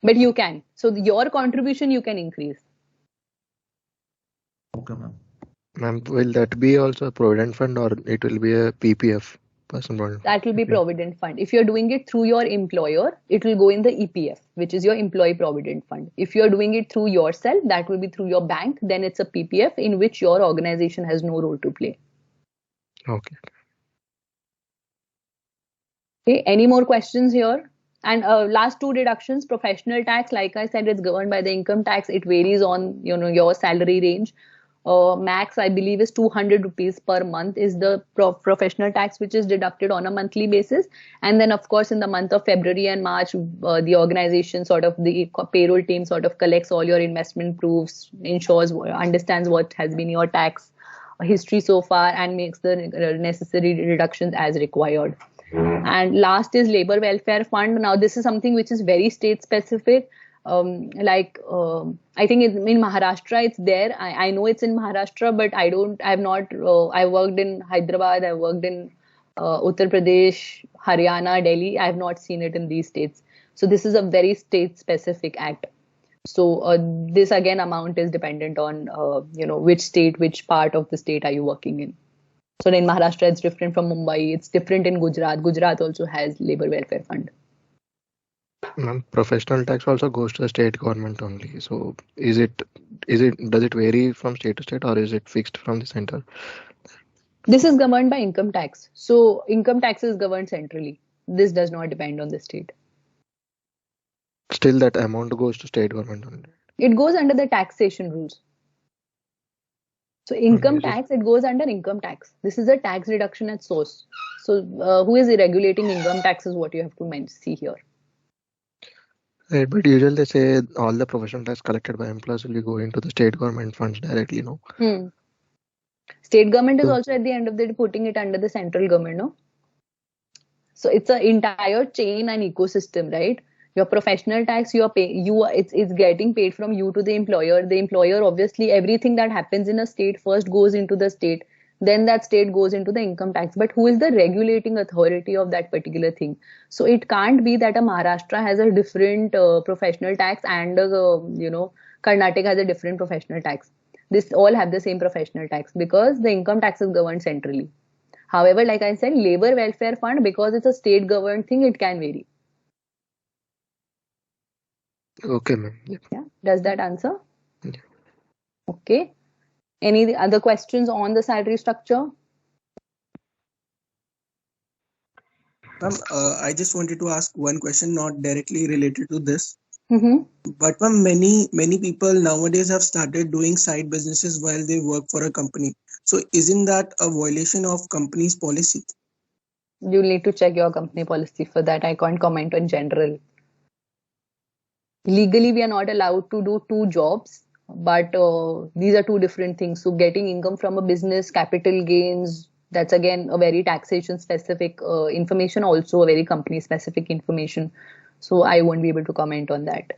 But you can. So your contribution you can increase. Okay, ma'am. Ma'am, will that be also a Provident Fund or it will be a PPF? That will be Provident Fund. If you're doing it through your employer, it will go in the EPF, which is your Employee Provident Fund. If you're doing it through yourself, that will be through your bank. Then it's a PPF in which your organization has no role to play. Okay. Okay. Any more questions here? And last two deductions, professional tax, like I said, it's governed by the income tax. It varies on your salary range. Max, I believe, is 200 rupees per month is the professional tax which is deducted on a monthly basis. And then, of course, in the month of February and March, the organization the payroll team collects all your investment proofs, understands what has been your tax history so far, and makes the necessary deductions as required. And last is Labor Welfare Fund. Now, this is something which is very state specific. I think in Maharashtra it's there. I know it's in Maharashtra, but I worked in Hyderabad, I worked in Uttar Pradesh, Haryana, Delhi. I have not seen it in these states. So this is a very state specific act. So this again amount is dependent on which state, which part of the state are you working in. So in Maharashtra it's different from Mumbai. It's different in Gujarat. Gujarat also has Labor Welfare Fund. Professional tax also goes to the state government only. So does it vary from state to state, or is it fixed from the center? This is governed by income tax. So income tax is governed centrally. This does not depend on the state. Still that amount goes to state government only. It goes under the taxation rules. So income tax, it goes under income tax. This is a tax reduction at source. So who is regulating income tax is what you have to see here. Right, but usually they say all the professional tax collected by employers will be going to the state government funds directly, no? State government is also at the end of the day putting it under the central government, no? So it's an entire chain and ecosystem, right? Your professional tax, it's getting paid from you to the employer. The employer, obviously, everything that happens in a state first goes into the state. then that state goes into the income tax. But who is the regulating authority of that particular thing? So it can't be that a Maharashtra has a different professional tax and Karnataka has a different professional tax. This all have the same professional tax because the income tax is governed centrally. However, like I said, labor welfare fund, because it's a state governed thing, it can vary. Okay, ma'am. Yeah. Does that answer? Okay. Any other questions on the salary structure? Ma'am, I just wanted to ask one question, not directly related to this. But ma'am, many people nowadays have started doing side businesses while they work for a company. So isn't that a violation of company's policy? You'll need to check your company policy for that. I can't comment on general. Legally, we are not allowed to do two jobs, but these are two different things. So getting income from a business, capital gains, that's again a very taxation specific information, also a very company specific information. So I won't be able to comment on that.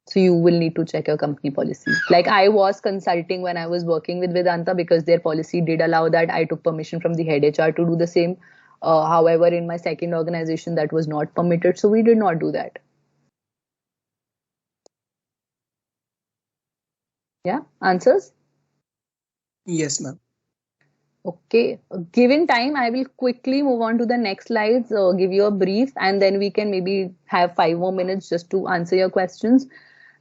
So you will need to check your company policy. Like I was consulting when I was working with Vedanta, because their policy did allow that. I took permission from the head HR to do the same. However, in my second organization, that was not permitted. So we did not do that. Yeah, answers? Yes, ma'am. Okay, given time, I will quickly move on to the next slides, give you a brief, and then we can maybe have 5 more minutes just to answer your questions.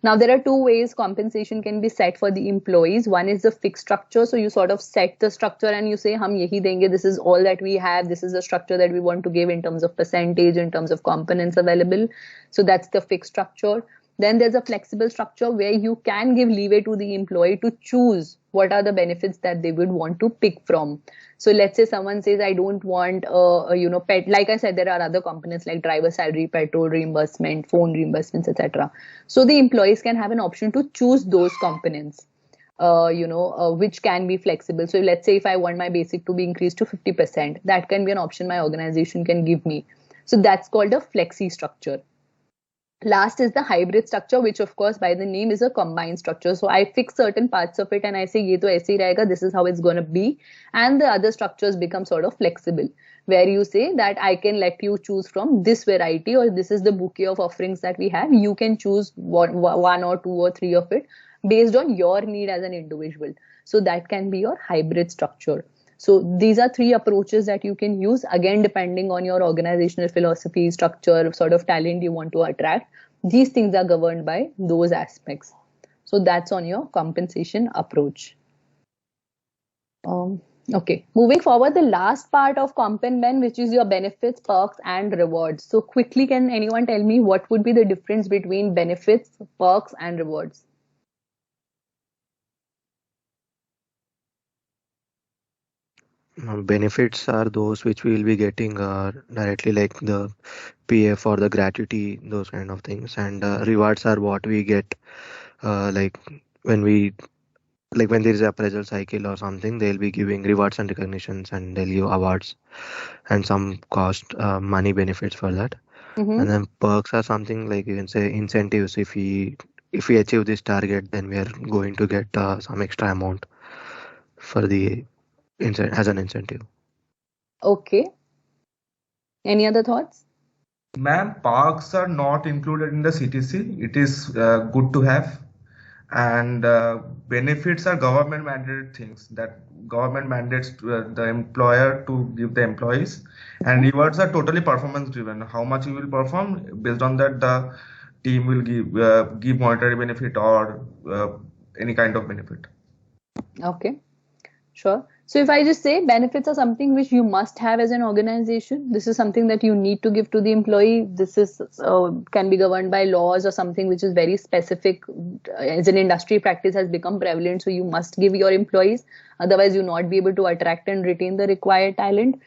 Now, there are two ways compensation can be set for the employees. One is the fixed structure. So you sort of set the structure and you say, hum yahi denge, this is all that we have. This is the structure that we want to give in terms of percentage, in terms of components available. So that's the fixed structure. Then there's a flexible structure where you can give leeway to the employee to choose what are the benefits that they would want to pick from. So let's say someone says, I don't want, pet. Like I said, there are other components like driver salary, petrol reimbursement, phone reimbursements, etc. So the employees can have an option to choose those components, which can be flexible. So let's say if I want my basic to be increased to 50%, that can be an option my organization can give me. So that's called a flexi structure. Last is the hybrid structure, which of course by the name is a combined structure. So I fix certain parts of it and I say, ye to aise hi rahega, this is how it's going to be. And the other structures become sort of flexible, where you say that I can let you choose from this variety, or this is the bouquet of offerings that we have. You can choose one or two or three of it based on your need as an individual. So that can be your hybrid structure. So these are three approaches that you can use, again, depending on your organizational philosophy, structure, sort of talent you want to attract. These things are governed by those aspects. So that's on your compensation approach. Okay, moving forward, the last part of Comp and Ben, which is your benefits, perks, and rewards. So quickly, can anyone tell me what would be the difference between benefits, perks, and rewards? Benefits are those which we will be getting directly, like the PF or the gratuity, those kind of things. And rewards are what we get, like when there is a appraisal cycle or something, they'll be giving rewards and recognitions, and they'll give awards and some cost money benefits for that. And then perks are something like, you can say, incentives. If we achieve this target, then we are going to get some extra amount for the as an incentive. Okay. Any other thoughts? Ma'am, parks are not included in the CTC. It is good to have. And benefits are government mandated things that government mandates the employer to give the employees. And rewards are totally performance driven. How much you will perform, based on that the team will give monetary benefit or any kind of benefit. Okay, sure. So if I just say benefits are something which you must have as an organization, this is something that you need to give to the employee. This is can be governed by laws or something which is very specific, as an industry practice has become prevalent. So you must give your employees, otherwise you not be able to attract and retain the required talent.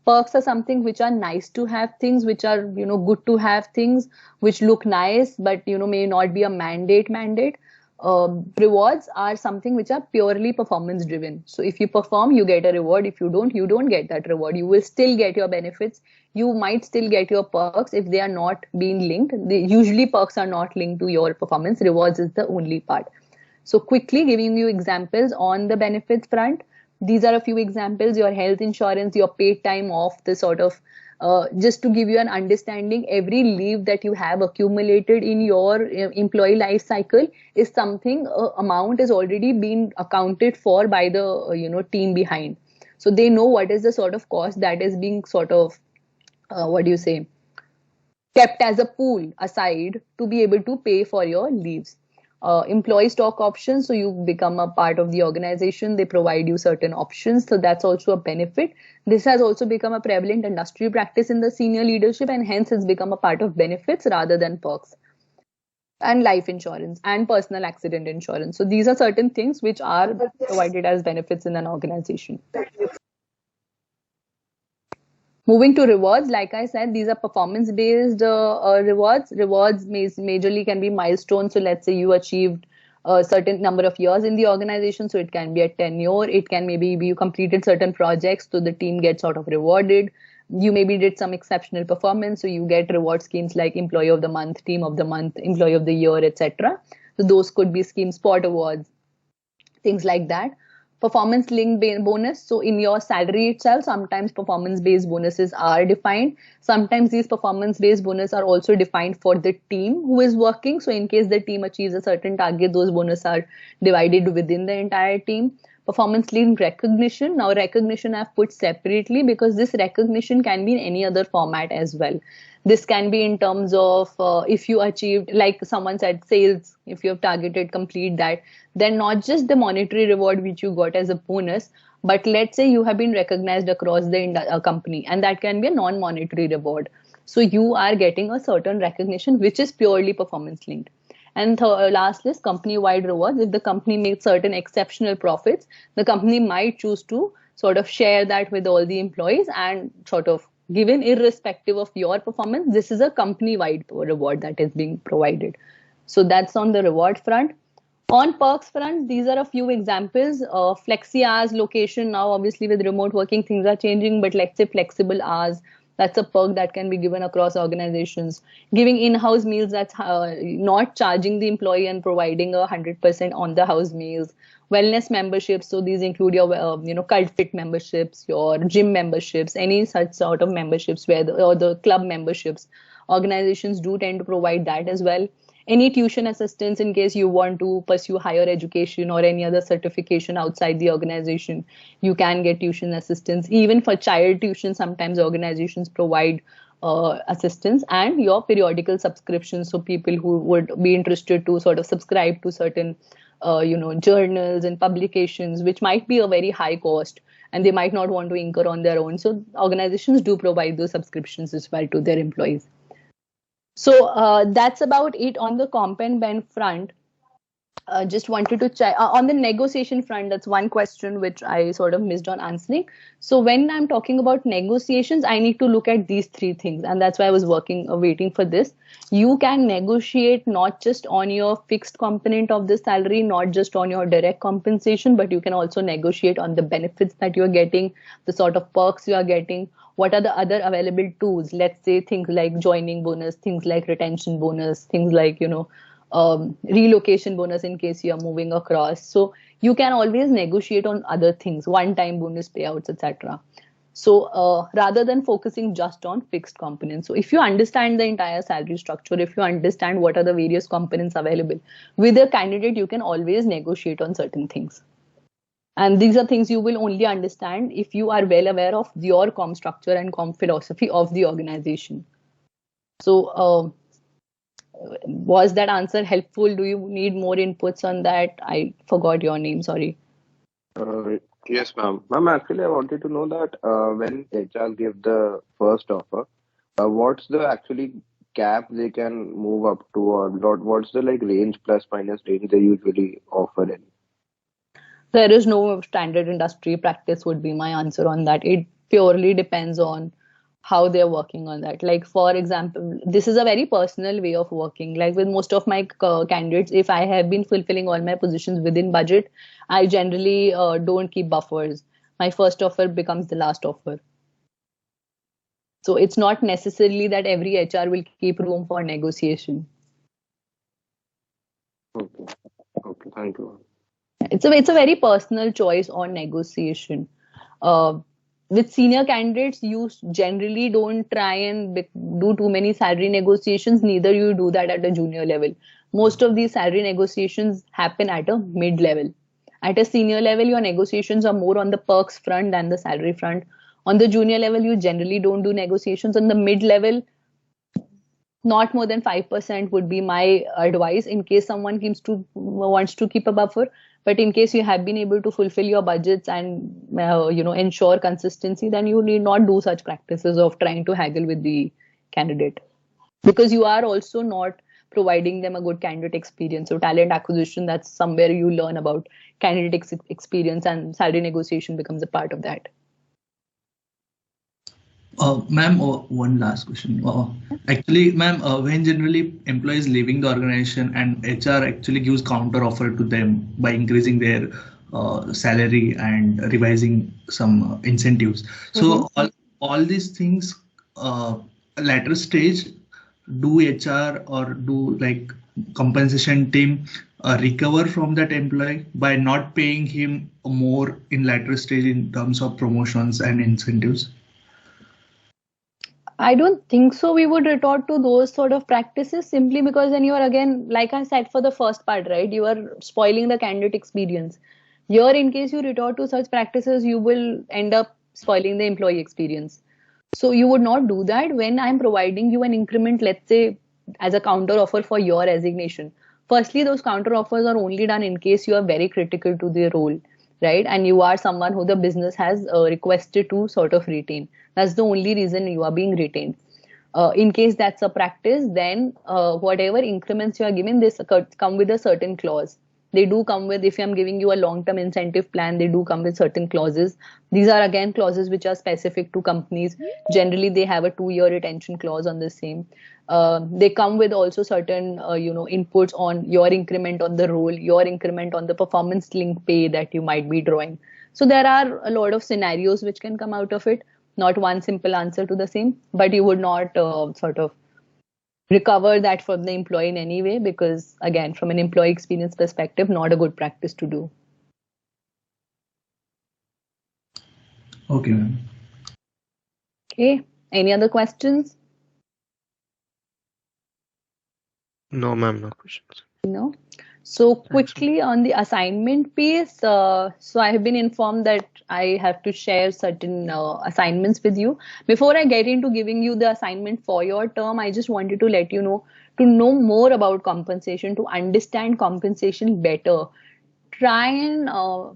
Perks are something which are nice to have things, which are, good to have things, which look nice, but, may not be a mandate. Rewards are something which are purely performance driven. So if you perform, you get a reward. If you don't get that reward. You will still get your benefits. You might still get your perks if they are not being linked. Usually perks are not linked to your performance. Rewards is the only part. So quickly giving you examples on the benefits front. These are a few examples: your health insurance, your paid time off, the sort of just to give you an understanding, every leave that you have accumulated in your employee life cycle is something amount is already been accounted for by the team behind. So they know what is the sort of cost that is being sort of what do you say, kept as a pool aside to be able to pay for your leaves. Employee stock options, so you become a part of the organization, they provide you certain options, so that's also a benefit. This has also become a prevalent industry practice in the senior leadership, and hence has become a part of benefits rather than perks. And life insurance and personal accident insurance, so these are certain things which are provided as benefits in an organization. Moving to rewards, like I said, these are performance-based rewards. Rewards majorly can be milestones. So let's say you achieved a certain number of years in the organization. So it can be a tenure. It can maybe be you completed certain projects, so the team gets sort of rewarded. You maybe did some exceptional performance, so you get reward schemes like Employee of the Month, Team of the Month, Employee of the Year, etc. So those could be schemes, sport awards, things like that. Performance linked bonus, so in your salary itself, sometimes performance based bonuses are defined. Sometimes these performance based bonuses are also defined for the team who is working, so in case the team achieves a certain target, those bonuses are divided within the entire team. Performance linked recognition, now recognition I've put separately because this recognition can be in any other format as well. This can be in terms of if you achieved, like someone said, sales, if you have targeted complete that, then not just the monetary reward which you got as a bonus, but let's say you have been recognized across the company, and that can be a non-monetary reward. So you are getting a certain recognition which is purely performance linked. And last is company-wide rewards. If the company makes certain exceptional profits, the company might choose to sort of share that with all the employees and sort of given irrespective of your performance. This is a company-wide reward that is being provided. So that's on the reward front. On perks front, these are a few examples. Flexi hours, location. Now, obviously, with remote working, things are changing, but let's say flexible hours. That's a perk that can be given across organizations. Giving in-house meals, that's not charging the employee and providing 100% on-the-house meals. Wellness memberships, so these include your cult fit memberships, your gym memberships, any such sort of memberships or the club memberships. Organizations do tend to provide that as well. Any tuition assistance in case you want to pursue higher education or any other certification outside the organization, you can get tuition assistance. Even for child tuition, sometimes organizations provide assistance, and your periodical subscriptions. So people who would be interested to sort of subscribe to certain journals and publications, which might be a very high cost and they might not want to incur on their own. So organizations do provide those subscriptions as well to their employees. So that's about it on the comp and ben front. Just wanted to check on the negotiation front. That's one question which I sort of missed on answering. So when I'm talking about negotiations, I need to look at these three things, and that's why I was waiting for this. You can negotiate not just on your fixed component of the salary, not just on your direct compensation, but you can also negotiate on the benefits that you're getting, the sort of perks you are getting. What are the other available tools? Let's say things like joining bonus, things like retention bonus, things like, relocation bonus in case you are moving across. So you can always negotiate on other things, one-time bonus payouts, etc. So rather than focusing just on fixed components. So if you understand the entire salary structure, if you understand what are the various components available with a candidate, you can always negotiate on certain things. And these are things you will only understand if you are well aware of your comp structure and comp philosophy of the organization. So was that answer helpful? Do you need more inputs on that? I forgot your name, sorry. Yes, ma'am. Ma'am, actually, I wanted to know that when HR give the first offer, what's the actually cap they can move up to, or what's the range plus minus range they usually offer in? There is no standard industry practice would be my answer on that. It purely depends on how they're working on that. Like, for example, this is a very personal way of working. Like with most of my candidates, if I have been fulfilling all my positions within budget, I generally don't keep buffers. My first offer becomes the last offer. So it's not necessarily that every HR will keep room for negotiation. Okay, thank you. Yeah. It's a very personal choice on negotiation. With senior candidates, you generally don't try and do too many salary negotiations. Neither you do that at a junior level. Most of these salary negotiations happen at a mid level. At a senior level, your negotiations are more on the perks front than the salary front. On the junior level, you generally don't do negotiations. On the mid level, not more than 5% would be my advice in case someone wants to keep a buffer. But in case you have been able to fulfill your budgets and ensure consistency, then you need not do such practices of trying to haggle with the candidate, because you are also not providing them a good candidate experience. So talent acquisition, that's somewhere you learn about candidate experience, and salary negotiation becomes a part of that. Ma'am, one last question. Actually, ma'am, when generally employees leaving the organization and HR actually gives counter offer to them by increasing their salary and revising some incentives. So all these things, later stage, do HR or do like compensation team recover from that employee by not paying him more in later stage in terms of promotions and incentives? I don't think so. We would resort to those sort of practices simply because then you are, again, like I said for the first part, right? You are spoiling the candidate experience. Here, in case you resort to such practices, you will end up spoiling the employee experience. So you would not do that when I'm providing you an increment, let's say, as a counter offer for your resignation. Firstly, those counter offers are only done in case you are very critical to the role, right? And you are someone who the business has requested to sort of retain. That's the only reason you are being retained. In case that's a practice, then whatever increments you are given, this come with a certain clause. They do come with, if I'm giving you a long-term incentive plan, they do come with certain clauses. These are again clauses which are specific to companies. Generally, they have a 2-year retention clause on the same. They come with also certain, inputs on your increment on the role, your increment on the performance-linked pay that you might be drawing. So there are a lot of scenarios which can come out of it. Not one simple answer to the same, but you would not sort of recover that from the employee in any way, because again, from an employee experience perspective, not a good practice to do. Okay, ma'am. Okay, any other questions? No, ma'am, no questions. No. So quickly on the assignment piece, so I have been informed that I have to share certain assignments with you. Before I get into giving you the assignment for your term, I just wanted to let you know, to know more about compensation, to understand compensation better. Try and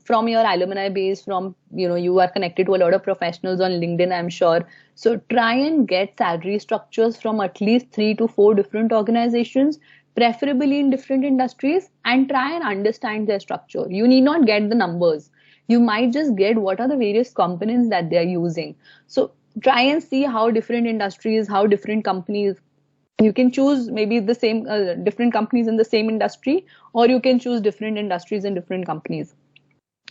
from your alumni base, from you are connected to a lot of professionals on LinkedIn, I'm sure. So try and get salary structures from at least 3 to 4 different organizations, preferably in different industries, and try and understand their structure. You need not get the numbers. You might just get what are the various components that they are using. So try and see how different industries, how different companies. You can choose maybe the same different companies in the same industry, or you can choose different industries and different companies.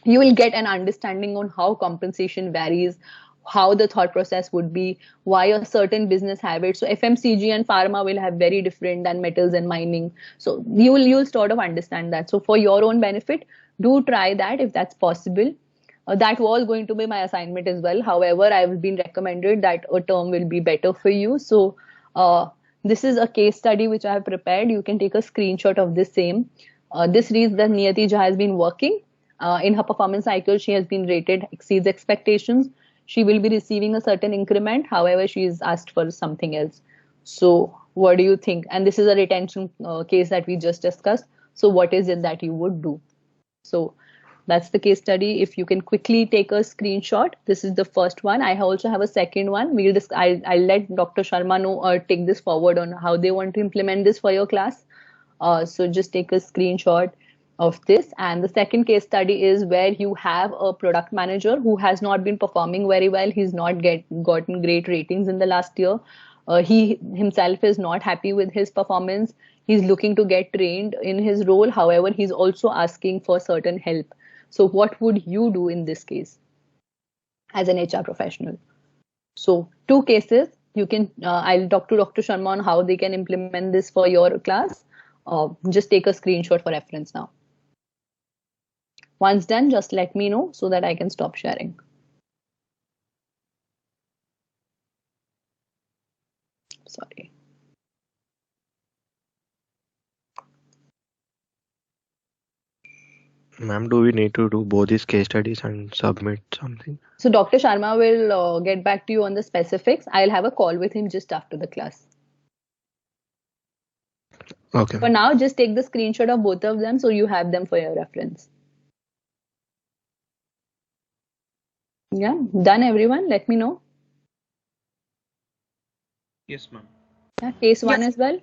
You will get an understanding on how compensation varies, how the thought process would be, why a certain business have it. So FMCG and pharma will have very different than metals and mining. So you'll sort of understand that. So for your own benefit, do try that if that's possible. That was going to be my assignment as well. However, I've been recommended that a term will be better for you. So this is a case study which I have prepared. You can take a screenshot of this same. This reads that Niyati Jha has been working. In her performance cycle, she has been rated exceeds expectations. She will be receiving a certain increment. However, she is asked for something else. So what do you think? And this is a retention case that we just discussed. So what is it that you would do? So that's the case study. If you can quickly take a screenshot, this is the first one. I also have a second one. I'll let Dr. Sharma know or take this forward on how they want to implement this for your class. So just take a screenshot of this. And the second case study is where you have a product manager who has not been performing very well. He's not gotten great ratings in the last year. He himself is not happy with his performance. He's looking to get trained in his role. However, he's also asking for certain help. So what would you do in this case as an HR professional? So 2 cases. You can, I'll talk to Dr. Sharma on how they can implement this for your class. Just take a screenshot for reference now. Once done, just let me know so that I can stop sharing. Sorry. Ma'am, do we need to do both these case studies and submit something? So Dr. Sharma will get back to you on the specifics. I'll have a call with him just after the class. Okay. For now, just take the screenshot of both of them so you have them for your reference. Yeah, done everyone? Let me know. Yes, ma'am. Yeah, case 1 as well.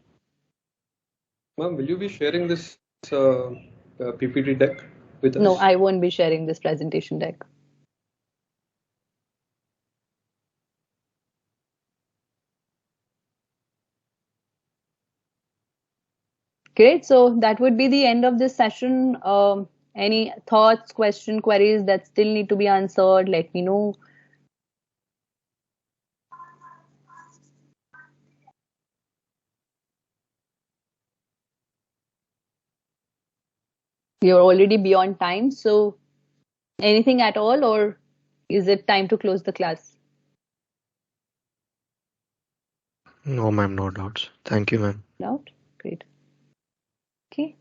Ma'am, will you be sharing this PPT deck with us? No, I won't be sharing this presentation deck. Great. So that would be the end of this session. Any thoughts, questions, queries that still need to be answered, let me know. You're already beyond time, so anything at all, or is it time to close the class? No, ma'am, no doubts. Thank you, ma'am. Doubt? Great. Okay.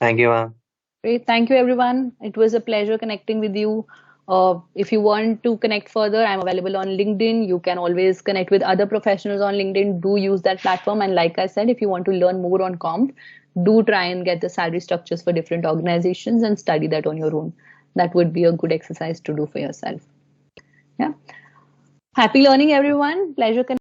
Thank you, ma'am. Great. Thank you, everyone. It was a pleasure connecting with you. If you want to connect further, I'm available on LinkedIn. You can always connect with other professionals on LinkedIn. Do use that platform. And like I said, if you want to learn more on comp, do try and get the salary structures for different organizations and study that on your own. That would be a good exercise to do for yourself. Yeah. Happy learning, everyone. Pleasure connecting.